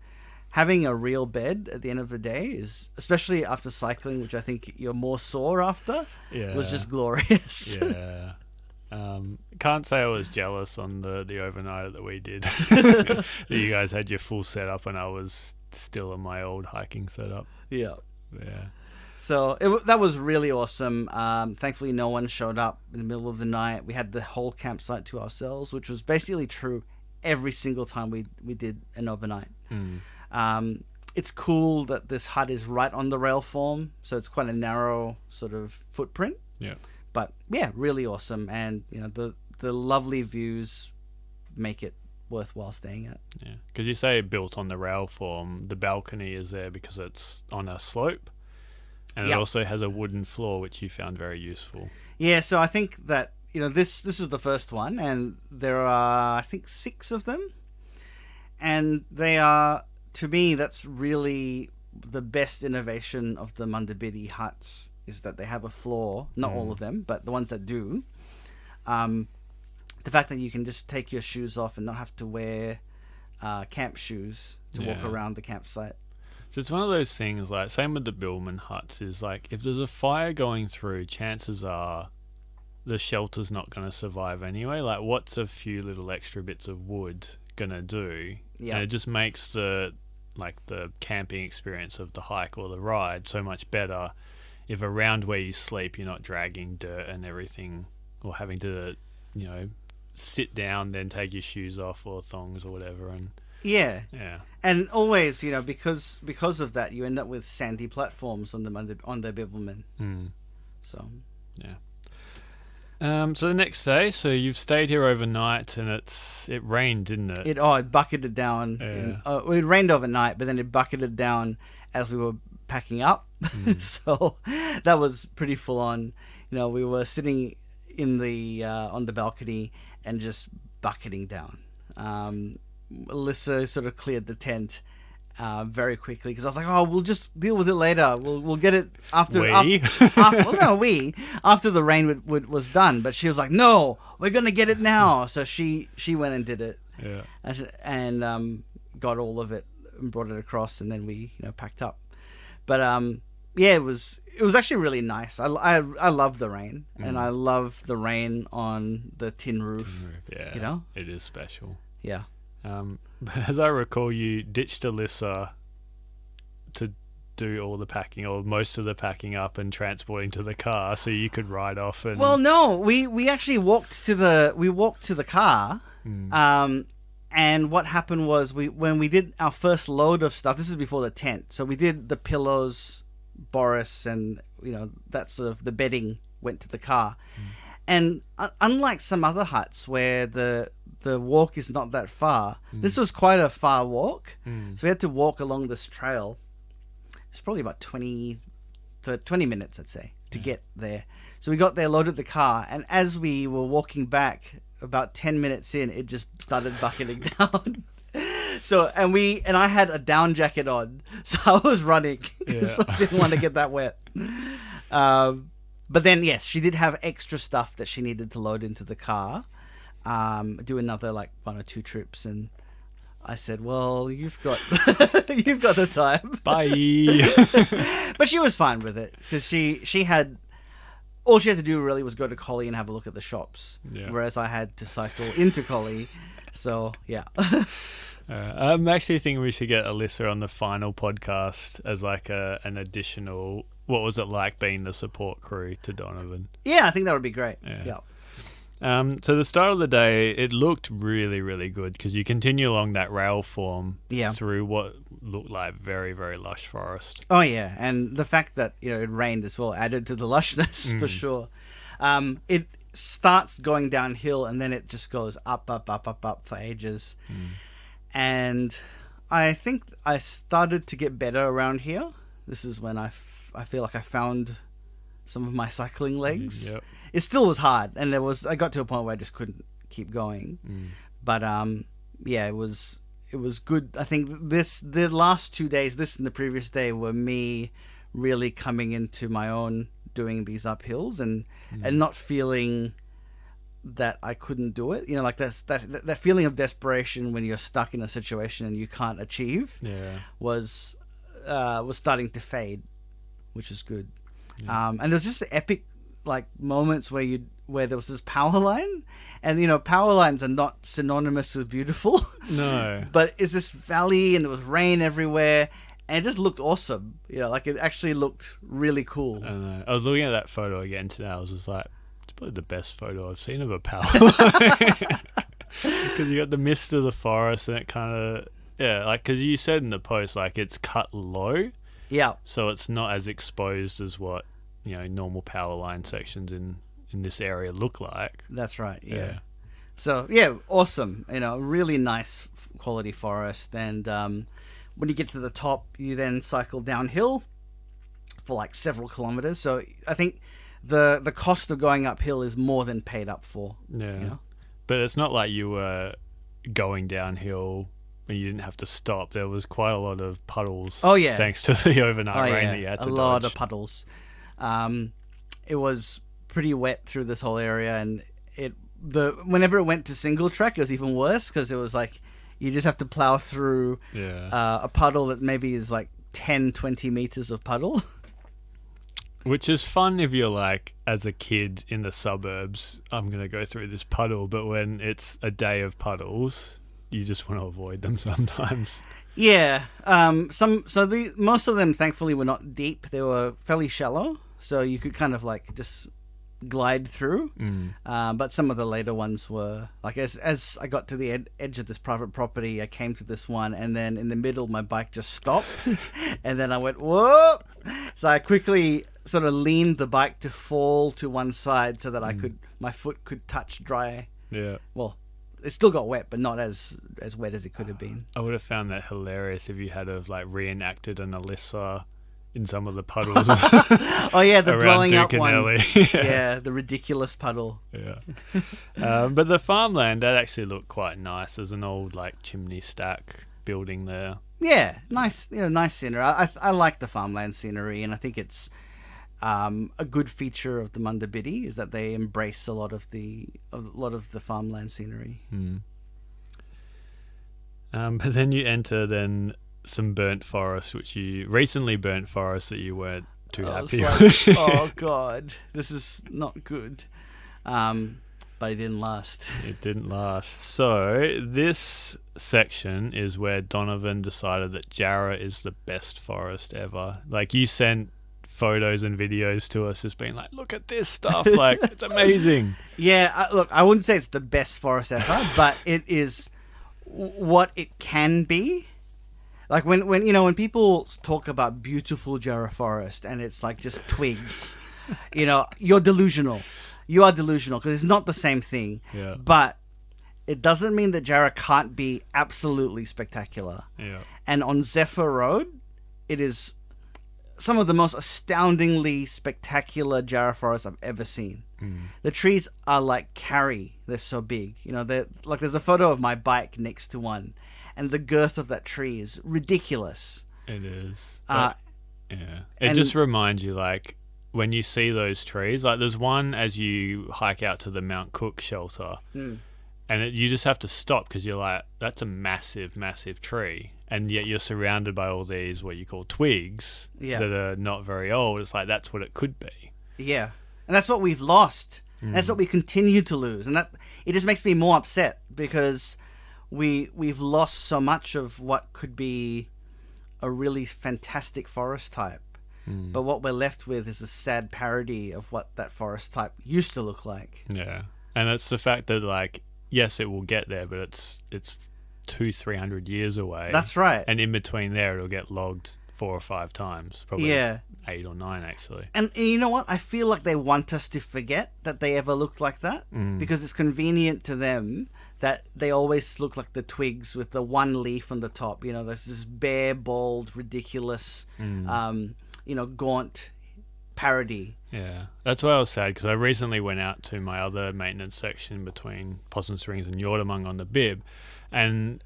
having a real bed at the end of the day is, especially after cycling, which I think you're more sore after, was just glorious. Yeah. Can't say I was jealous on the overnight that we did. That you guys had your full setup and I was still in my old hiking setup. Yeah. Yeah. So that was really awesome. Thankfully, no one showed up in the middle of the night. We had the whole campsite to ourselves, which was basically true every single time we did an overnight. It's cool that this hut is right on the rail form, so it's quite a narrow sort of footprint. Yeah. But yeah, really awesome, and the lovely views make it worthwhile staying at. Yeah, because you say built on the rail form, the balcony is there because it's on a slope, and it also has a wooden floor, which you found very useful. Yeah, so I think that this is the first one, and there are I think 6 of them, and they are, to me, that's really the best innovation of the Munda Biddi huts, is that they have a floor. Not all of them, but the ones that do. The fact that you can just take your shoes off and not have to wear camp shoes to walk around the campsite. So it's one of those things, like, same with the Bibbulmun huts, is like, if there's a fire going through, chances are the shelter's not going to survive anyway. Like, what's a few little extra bits of wood going to do? Yeah. And it just makes the camping experience of the hike or the ride so much better if around where you sleep you're not dragging dirt and everything, or having to sit down then take your shoes off or thongs or whatever. And and always because of that you end up with sandy platforms on the Bibbulmun. So so the next day, so you've stayed here overnight, and it rained, didn't it? It bucketed down. It rained overnight, but then it bucketed down as we were packing up. So that was pretty full on. we were sitting in the on the balcony and just bucketing down. Alyssa sort of cleared the tent very quickly because I was like, "Oh, we'll just deal with it later. We'll get it after." After the rain was done. But she was like, "No, we're gonna get it now." So she went and did it. Yeah. And got all of it and brought it across, and then we packed up. But yeah, it was actually really nice. I love the rain, and I love the rain on the tin roof. Yeah, it is special. Yeah. As I recall, you ditched Alyssa to do all the packing or most of the packing up and transporting to the car, so you could ride off. And well, no, we actually walked to the car. And what happened was when we did our first load of stuff. This is before the tent, so we did the pillows, Boris, and that sort of the bedding went to the car. And unlike some other huts where the walk is not that far, this was quite a far walk. So we had to walk along this trail. It's probably about 20 minutes, I'd say, to get there. So we got there, loaded the car, and as we were walking back, about 10 minutes in, it just started bucketing down. So and I had a down jacket on, so I was running because I didn't want to get that wet. But then, yes, she did have extra stuff that she needed to load into the car, do another like 1 or 2 trips, and I said, "Well, you've got the time." Bye. But she was fine with it because she had. All she had to do really was go to Collie and have a look at the shops, whereas I had to cycle into Collie. So, yeah. I'm actually thinking we should get Alyssa on the final podcast as like an additional, what was it like being the support crew to Donovan? Yeah, I think that would be great. Yeah. So the start of the day, it looked really, really good because you continue along that rail form through what looked like very, very lush forest. Oh, yeah. And the fact that, it rained as well added to the lushness for sure. It starts going downhill and then it just goes up for ages. And I think I started to get better around here. This is when I feel like I found some of my cycling legs. Yep. It still was hard, and I got to a point where I just couldn't keep going. But yeah, it was good. I think the last 2 days, this and the previous day, were me really coming into my own doing these uphills and not feeling that I couldn't do it. Like that feeling of desperation when you're stuck in a situation and you can't achieve was starting to fade, which is good. And there's just epic like moments where there was this power line, and power lines are not synonymous with beautiful. No. But it's this valley and there was rain everywhere and it just looked awesome. Like it actually looked really cool. I don't know. I was looking at that photo again today. I was just like, it's probably the best photo I've seen of a power line. Because you got the mist of the forest and it kind of like, because you said in the post like it's cut low. Yeah. So it's not as exposed as what normal power line sections in this area look like. That's right. Yeah. So yeah, awesome. Really nice quality forest. And when you get to the top, you then cycle downhill for like several kilometers. So I think the cost of going uphill is more than paid up for. Yeah. But it's not like you were going downhill and you didn't have to stop. There was quite a lot of puddles. Oh yeah. Thanks to the overnight rain that you had to dodge. A lot of puddles. It was pretty wet through this whole area, and whenever it went to single track, it was even worse because it was like you just have to plow through a puddle that maybe is like 10-20 meters of puddle. Which is fun if you're like, as a kid in the suburbs, I'm gonna go through this puddle, but when it's a day of puddles, you just want to avoid them sometimes. Yeah. Most of them thankfully were not deep. They were fairly shallow, so you could kind of like just glide through. But some of the later ones were like, as I got to the edge of this private property, I came to this one, and then in the middle my bike just stopped, and then I went whoa. So I quickly sort of leaned the bike to fall to one side so that my foot could touch dry. Yeah. Well, it still got wet, but not as wet as it could have been. I would have found that hilarious if you had have like reenacted an Alyssa in some of the puddles. Oh yeah, the around Dwellingup Duke and one. Ellie. Yeah, the ridiculous puddle. Yeah. But the farmland, that actually looked quite nice. There's an old like chimney stack building there. Yeah, nice. Nice scenery. I like the farmland scenery, and I think it's a good feature of the Munda Biddi is that they embrace a lot of the farmland scenery. But then you enter some burnt forest, which you recently burnt forest that you weren't too happy with. Oh god, this is not good. But it didn't last. It didn't last. So this section is where Donovan decided that Jarrah is the best forest ever. Like, you sent photos and videos to us just being like, look at this stuff, like it's amazing. Yeah, look, I wouldn't say it's the best forest ever, but it is what it can be. Like when people talk about beautiful Jarrah forest and it's like just twigs, you're delusional. You are delusional because it's not the same thing. Yeah. But it doesn't mean that Jarrah can't be absolutely spectacular. Yeah. And on Zephyr Road, it is some of the most astoundingly spectacular Jarrah forests I've ever seen. The trees are like carry. They're so big. There's a photo of my bike next to one, and the girth of that tree is ridiculous. It is. Yeah. It just reminds you, like, when you see those trees, like there's one as you hike out to the Mount Cook shelter, and you just have to stop because you're like, that's a massive, massive tree. And yet you're surrounded by all these, what you call twigs, that are not very old. It's like, that's what it could be. Yeah. And that's what we've lost. That's what we continue to lose. And that it just makes me more upset because we've lost so much of what could be a really fantastic forest type. But what we're left with is a sad parody of what that forest type used to look like. Yeah. And it's the fact that, like, yes, it will get there, but it's 200-300 years away. That's right. And in between there, it'll get logged 4 or 5 times. Probably 8 or 9, actually. And you know what? I feel like they want us to forget that they ever looked like that because it's convenient to them that they always look like the twigs with the one leaf on the top. There's this bare, bald, ridiculous, gaunt parody. Yeah, that's why I was sad, because I recently went out to my other maintenance section between Possum Springs and Yortamung on the Bib, and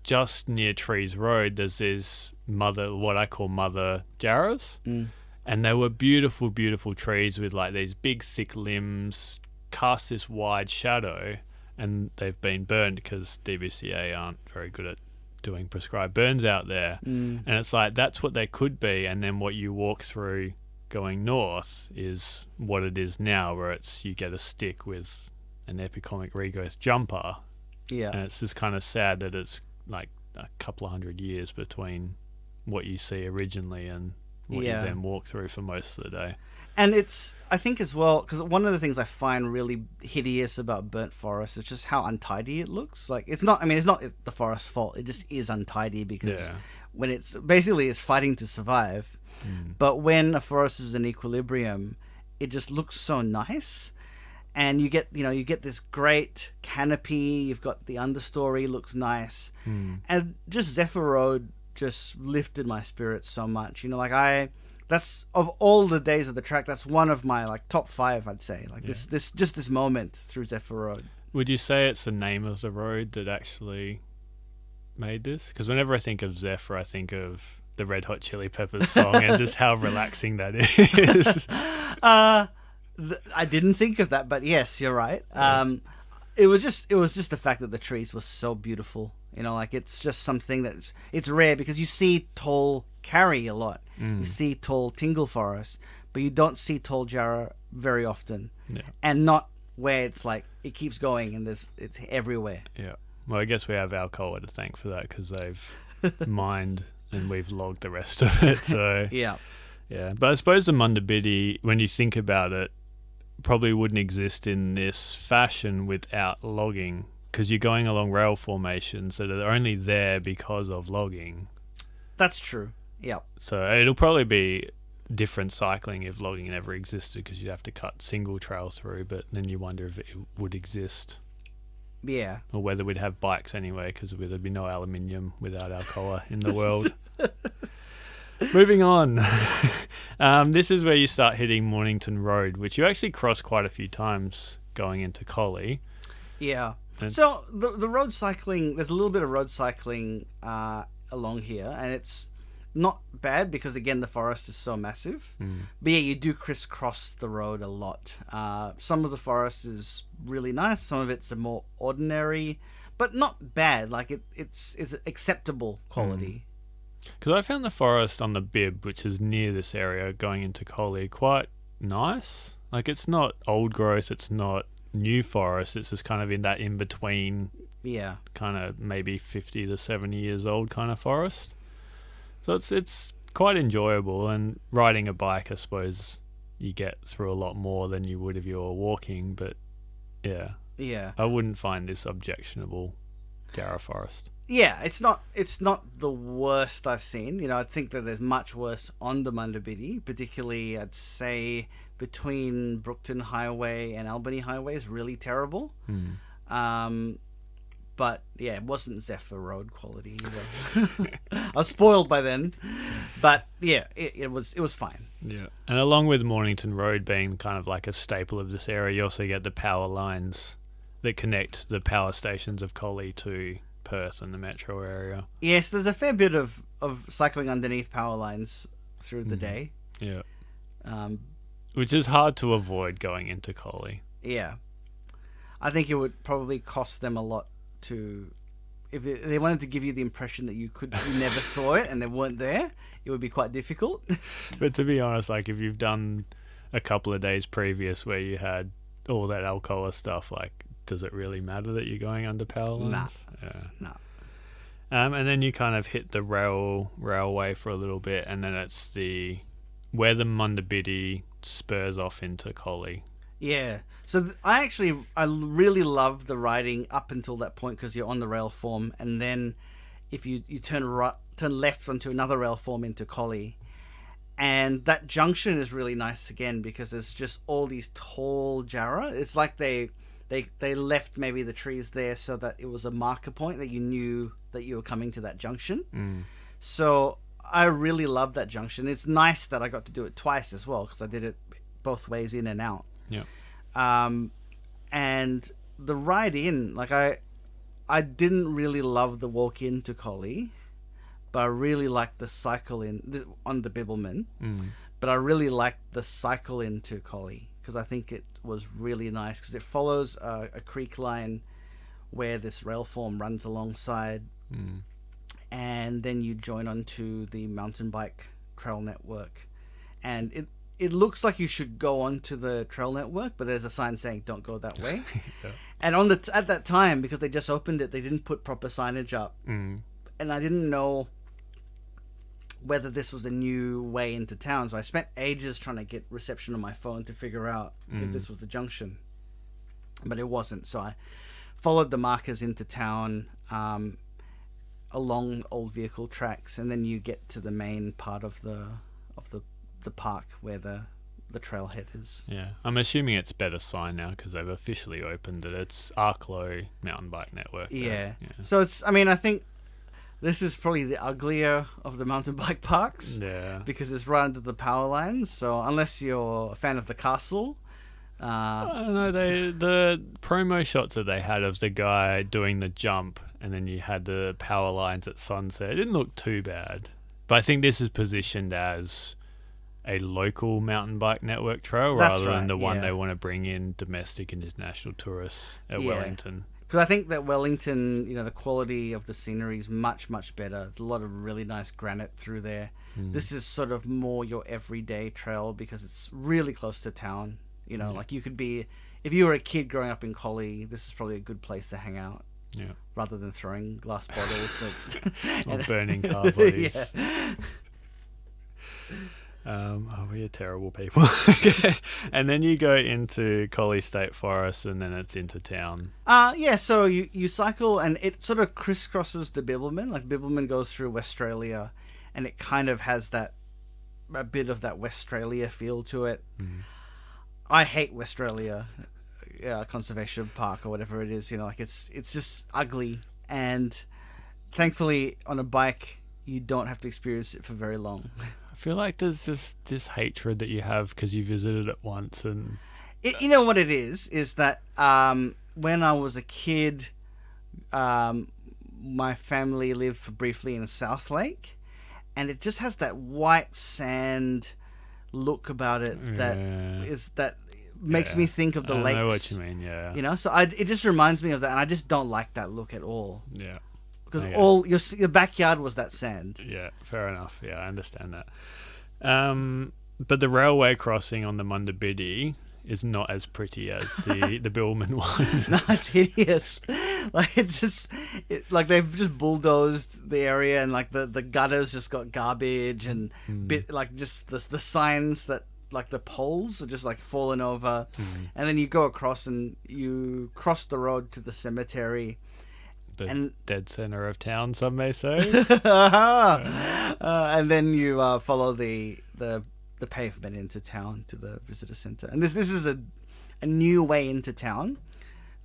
just near Trees Road there's this what I call mother Jarrahs, and they were beautiful, beautiful trees with like these big thick limbs, cast this wide shadow, and they've been burned because DBCA aren't very good at doing prescribed burns out there. And it's like, that's what they could be, and then what you walk through going north is what it is now, where you get a stick with an epicomic regrowth jumper. Yeah. And it's just kind of sad that it's like a couple of 100 years between what you see originally and what you then walk through for most of the day. And I think as well, because one of the things I find really hideous about burnt forest is just how untidy it looks. Like, it's not the forest's fault. It just is untidy because when it's fighting to survive. But when a forest is in equilibrium, it just looks so nice. And you get this great canopy. You've got the understory looks nice. And just Zephyr Road just lifted my spirits so much. That's, of all the days of the track, that's one of my like top 5, I'd say. Like this moment through Zephyr Road. Would you say it's the name of the road that actually made this? Because whenever I think of Zephyr, I think of the Red Hot Chili Peppers song and just how relaxing that is. I didn't think of that, but yes, you're right. It was just the fact that the trees were so beautiful. It's just something it's rare, because you see tall carry a lot. You see tall tingle forest, but you don't see tall Jarrah very often. Yeah. And not where it's like it keeps going and it's everywhere. Yeah. Well, I guess we have Alcoa to thank for that, because they've mined and we've logged the rest of it. So yeah. But I suppose the Munda Biddi, when you think about it, probably wouldn't exist in this fashion without logging, because you're going along rail formations that are only there because of logging. That's true. Yeah. So it'll probably be different cycling if logging never existed, because you'd have to cut single trails through, but then you wonder if it would exist. Yeah. Or whether we'd have bikes anyway, because there'd be no aluminium without Alcoa in the world. Moving on. This is where you start hitting Mornington Road, which you actually cross quite a few times going into Collie. Yeah. And- So the road cycling, there's a little bit of road cycling along here, and it's not bad because again the forest is so massive. But yeah, you do crisscross the road a lot. Some of the forest is really nice. Some of it's a more ordinary, but not bad. Like it's acceptable quality. Because I found the forest on the Bib, which is near this area going into Collie, quite nice. Like, it's not old growth, it's not new forest, it's just kind of in that in-between, Yeah. kind of maybe 50 to 70 years old kind of forest. So it's quite enjoyable, and riding a bike, I suppose, you get through a lot more than you would if you were walking, but yeah. Yeah. I wouldn't find this objectionable Jarrah forest. Yeah, it's not the worst I've seen. You know, I think that there's much worse on the Munda Biddi, particularly I'd say between Brookton Highway and Albany Highway is really terrible. But yeah, it wasn't Zephyr Road quality either. I was spoiled by then, but yeah, it was fine. Yeah, and along with Mornington Road being kind of like a staple of this area, you also get the power lines that connect the power stations of Collie to Perth and the metro area. Yes, there's a fair bit of cycling underneath power lines through the day. Yeah. Which is hard to avoid going into Collie. Yeah. I think it would probably cost them a lot to... If they wanted to give you the impression that you never saw it and they weren't there, it would be quite difficult. But to be honest, like if you've done a couple of days previous where you had all that Alcoa stuff, like, does it really matter that you're going under power lines? Nah. Yeah. No. And then you kind of hit the railway for a little bit, and then it's where the Munda Biddi spurs off into Collie. Yeah. So I really love the riding up until that point because you're on the rail form, and then if you turn left onto another rail form into Collie, and that junction is really nice again because there's just all these tall Jarrah. It's like they left maybe the trees there so that it was a marker point that you knew that you were coming to that junction. So I really love that junction. It's nice that I got to do it twice as well because I did it both ways in and out. Yeah. And the ride in, like I didn't really love the walk into Collie, but I really liked the cycle on the Bibbleman. But I really liked the cycle into Collie because I think it was really nice because it follows a creek line where this rail form runs alongside, and then you join onto the mountain bike trail network, and it looks like you should go onto the trail network, but there's a sign saying don't go that way. Yeah. And at that time, because they just opened it, they didn't put proper signage up, and I didn't know whether this was a new way into town, so I spent ages trying to get reception on my phone to figure out if this was the junction, but it wasn't. So I followed the markers into town along old vehicle tracks, and then you get to the main part of the park where the trailhead is. Yeah, I'm assuming it's better sign now because they've officially opened it. It's Alcoa mountain bike network. Yeah. So I think this is probably the uglier of the mountain bike parks. Yeah. Because it's right under the power lines. So unless you're a fan of the castle, I don't know. The promo shots that they had of the guy doing the jump, and then you had the power lines at sunset. It didn't look too bad, but I think this is positioned as a local mountain bike network trail rather than the one they want to bring in domestic and international tourists at Wellington. Because I think that Wellington, the quality of the scenery is much, much better. There's a lot of really nice granite through there. This is sort of more your everyday trail because it's really close to town. Like you could be, if you were a kid growing up in Collie, this is probably a good place to hang out. Yeah. Rather than throwing glass bottles or burning car bodies. Yeah. We are terrible people. And then you go into Collie State Forest, and then it's into town. So you cycle, and it sort of crisscrosses the Bibbleman. Like Bibbleman goes through Westralia, and it kind of has a bit of that Westralia feel to it. I hate Westralia Conservation Park or whatever it is. Like it's just ugly, and thankfully on a bike you don't have to experience it for very long. I feel like there's this hatred that you have because you visited it once and... You know what it is that when I was a kid, my family lived briefly in South Lake, and it just has that white sand look about it that makes me think of the lakes. I know what you mean, yeah. You know, so it just reminds me of that, and I just don't like that look at all. Yeah. Because all your backyard was that sand. Yeah, fair enough. Yeah, I understand that. But the railway crossing on the Munda Biddi is not as pretty as the Billman one. No, it's hideous. Like like they've just bulldozed the area, and like the gutters just got garbage and just the signs that like the poles are just like fallen over, and then you go across and you cross the road to the cemetery. The dead center of town, some may say. And then you follow the pavement into town to the visitor center. And this is a new way into town.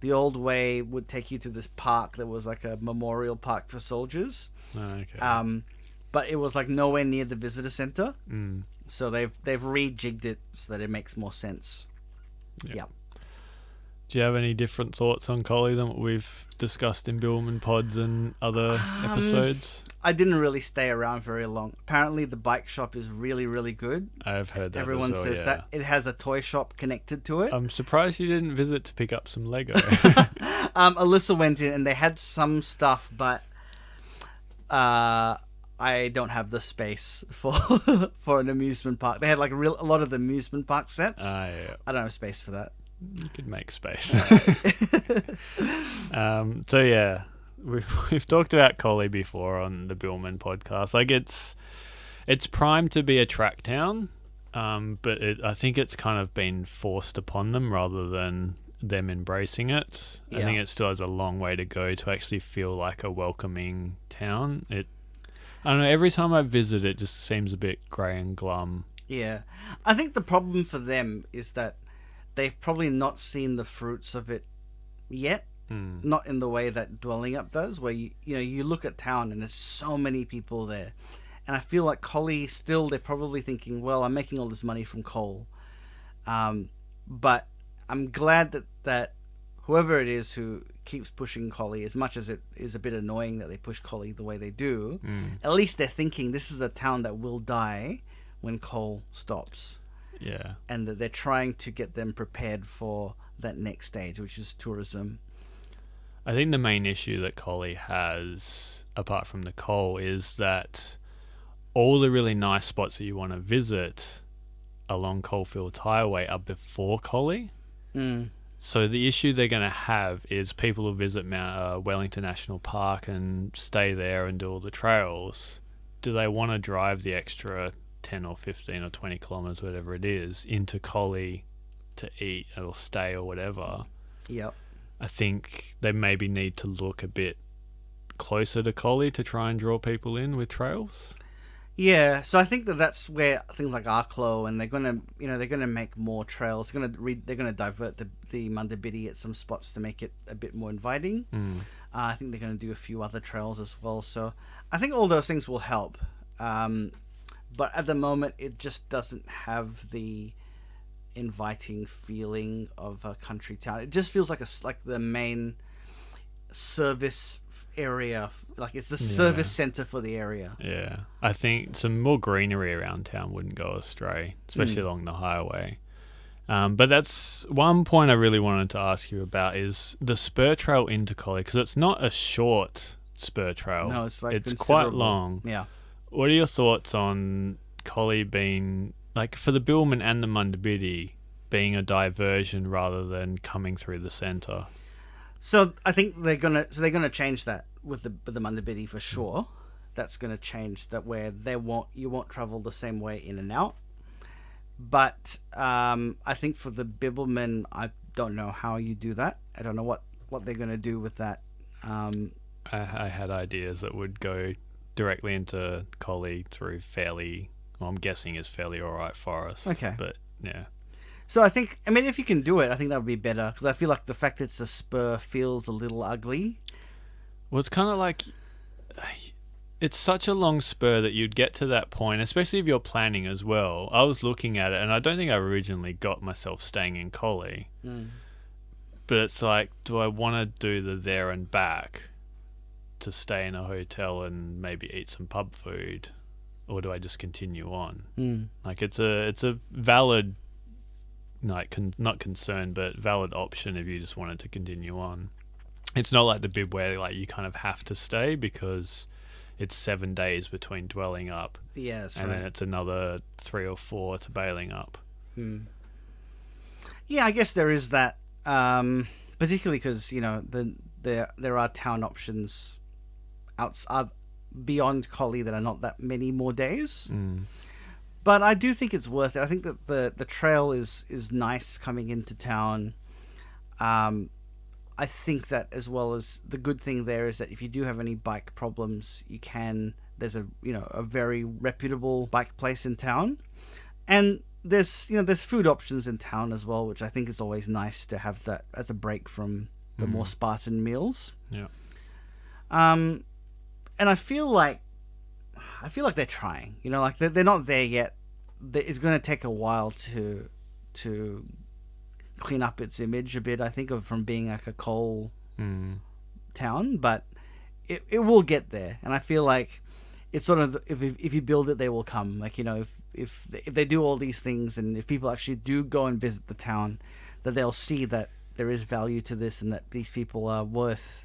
The old way would take you to this park that was like a memorial park for soldiers. Okay. But it was like nowhere near the visitor center. So they've rejigged it so that it makes more sense. Yeah. Do you have any different thoughts on Collie than what we've discussed in Billman Pods and other episodes? I didn't really stay around very long. Apparently the bike shop is really, really good. I've heard that. Everyone as well, says that. It has a toy shop connected to it. I'm surprised you didn't visit to pick up some Lego. Alyssa went in and they had some stuff, but I don't have the space for an amusement park. They had like a lot of the amusement park sets. Yeah. I don't have space for that. You could make space. So yeah, we've talked about Collie before on the Billman podcast. Like it's primed to be a track town, but I think it's kind of been forced upon them rather than them embracing it. Yeah. I think it still has a long way to go to actually feel like a welcoming town. I don't know. Every time I visit, it just seems a bit grey and glum. Yeah, I think the problem for them is that they've probably not seen the fruits of it yet. Not in the way that Dwellingup does, where you look at town and there's so many people there. And I feel like Collie still, they're probably thinking, well, I'm making all this money from coal. But I'm glad that whoever it is who keeps pushing Collie, as much as it is a bit annoying that they push Collie the way they do, at least they're thinking this is a town that will die when coal stops. Yeah. And that they're trying to get them prepared for that next stage, which is tourism. I think the main issue that Collie has, apart from the coal, is that all the really nice spots that you want to visit along Coalfields Highway are before Collie. So the issue they're going to have is people who visit Wellington National Park and stay there and do all the trails. Do they want to drive the extra 10 or 15 or 20 kilometers, whatever it is, into Collie to eat or stay or whatever? Yep. I think they maybe need to look a bit closer to Collie to try and draw people in with trails. Yeah, so I think that's where things like Alcoa, and they're gonna make more trails. They're gonna divert the Munda Biddi at some spots to make it a bit more inviting. I think they're gonna do a few other trails as well. So I think all those things will help. But at the moment, it just doesn't have the inviting feeling of a country town. It just feels like the main service area, like it's the service center for the area. Yeah, I think some more greenery around town wouldn't go astray, especially along the highway. But that's one point I really wanted to ask you about is the spur trail into Collie, because it's not a short spur trail. No, it's quite long. Yeah. What are your thoughts on Collie being, like, for the Billman and the Munda Biddi, being a diversion rather than coming through the centre? So I think they're gonna change that with the Munda Biddi for sure. That's gonna change that, where you won't travel the same way in and out. But I think for the Bibbleman, I don't know how you do that. I don't know what they're gonna do with that. I had ideas that would go directly into Collie through fairly, well, I'm guessing is fairly alright forest. Okay. But yeah. So I mean, if you can do it, I think that would be better, because I feel like the fact that it's a spur feels a little ugly. Well, it's kind of like it's such a long spur that you'd get to that point, especially if you're planning as well. I was looking at it, and I don't think I originally got myself staying in Collie. But it's like, do I want to do the there and back to stay in a hotel and maybe eat some pub food, or do I just continue on? Like, it's a valid, like, not concern, but valid option if you just wanted to continue on. It's not like the bib where like you kind of have to stay because it's 7 days between Dwellingup, Yeah, that's and right. then it's another 3 or 4 to Bailingup. Yeah, I guess there is that, particularly because there are town options outside beyond Collie that are not that many more days. But I do think it's worth it. I think that the trail is nice coming into town. I think that as well as the good thing there is that if you do have any bike problems, there's a very reputable bike place in town, and there's food options in town as well, which I think is always nice to have that as a break from the more Spartan meals. Yeah. And I feel like they're trying. Like they're not there yet. It's going to take a while to clean up its image a bit, I think, from being like a coal town, but it will get there. And I feel like it's sort of, if you build it, they will come. Like, if they do all these things, and if people actually do go and visit the town, that they'll see that there is value to this, and that these people are worth,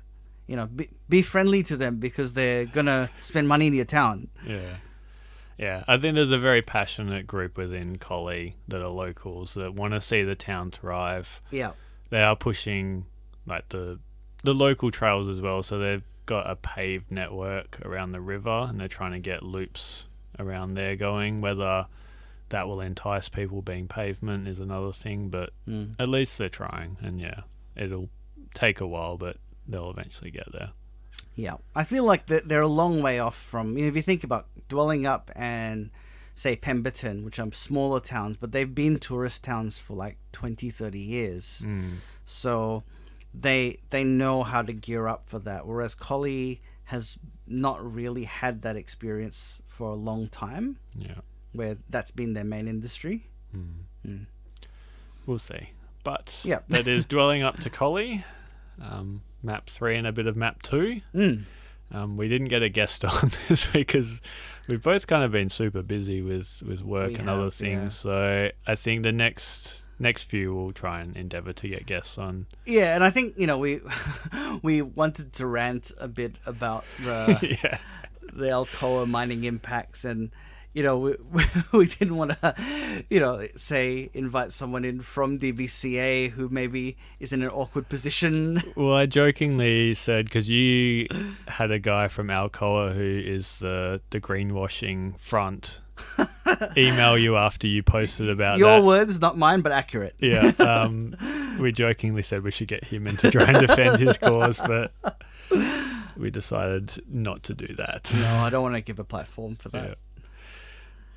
be friendly to them because they're gonna spend money in your town. Yeah, I think there's a very passionate group within Collie that are locals that want to see the town thrive. Yeah. They are pushing like the local trails as well, so they've got a paved network around the river, and they're trying to get loops around there going. Whether that will entice people being pavement is another thing, but at least they're trying, and yeah, it'll take a while, but they'll eventually get there. Yeah, I feel like they're a long way off from, if you think about Dwellingup and, say, Pemberton, which are smaller towns, but they've been tourist towns for like 20, 30 years. So they know how to gear up for that, whereas Collie has not really had that experience for a long time, where that's been their main industry. We'll see. But yeah, that is Dwellingup to Collie. Map 3 and a bit of map 2. We didn't get a guest on this week because we've both kind of been super busy with work and other things. So I think the next few we'll try and endeavour to get guests on. Yeah, and I think we wanted to rant a bit about the Alcoa mining impacts, and we didn't want to, say invite someone in from DBCA who maybe is in an awkward position. Well, I jokingly said, because you had a guy from Alcoa who is the greenwashing front email you after you posted about your words, not mine, but accurate. Yeah. We jokingly said we should get him in to try and defend his cause, but we decided not to do that. No, I don't want to give a platform for that. Yeah.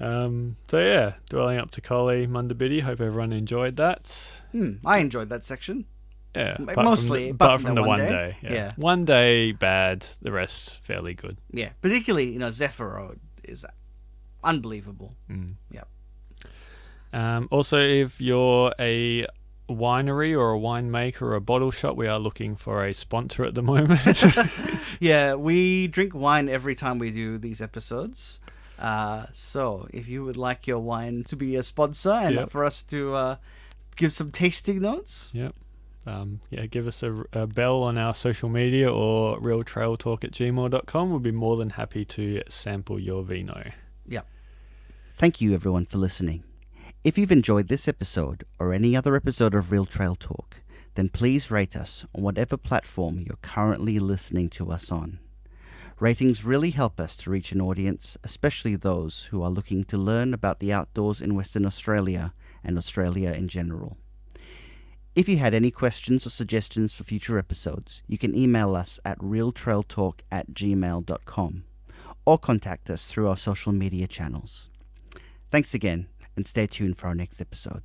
So yeah, Dwellingup to Collie, Munda Biddi. Hope everyone enjoyed that. I enjoyed that section. Yeah, mostly, apart from the one day. Yeah. One day bad, the rest fairly good. Yeah, particularly Zephyr Road is unbelievable. Yeah. Also, if you're a winery or a winemaker or a bottle shop, we are looking for a sponsor at the moment. Yeah, we drink wine every time we do these episodes. So if you would like your wine to be a sponsor and for us to give some tasting notes, give us a bell on our social media or realtrailtalk@gmail.com. We'll be more than happy to sample your vino. Thank you everyone for listening. If you've enjoyed this episode or any other episode of Real Trail Talk, then please rate us on whatever platform you're currently listening to us on. Ratings really help us to reach an audience, especially those who are looking to learn about the outdoors in Western Australia and Australia in general. If you had any questions or suggestions for future episodes, you can email us at realtrailtalk@gmail.com or contact us through our social media channels. Thanks again, and stay tuned for our next episode.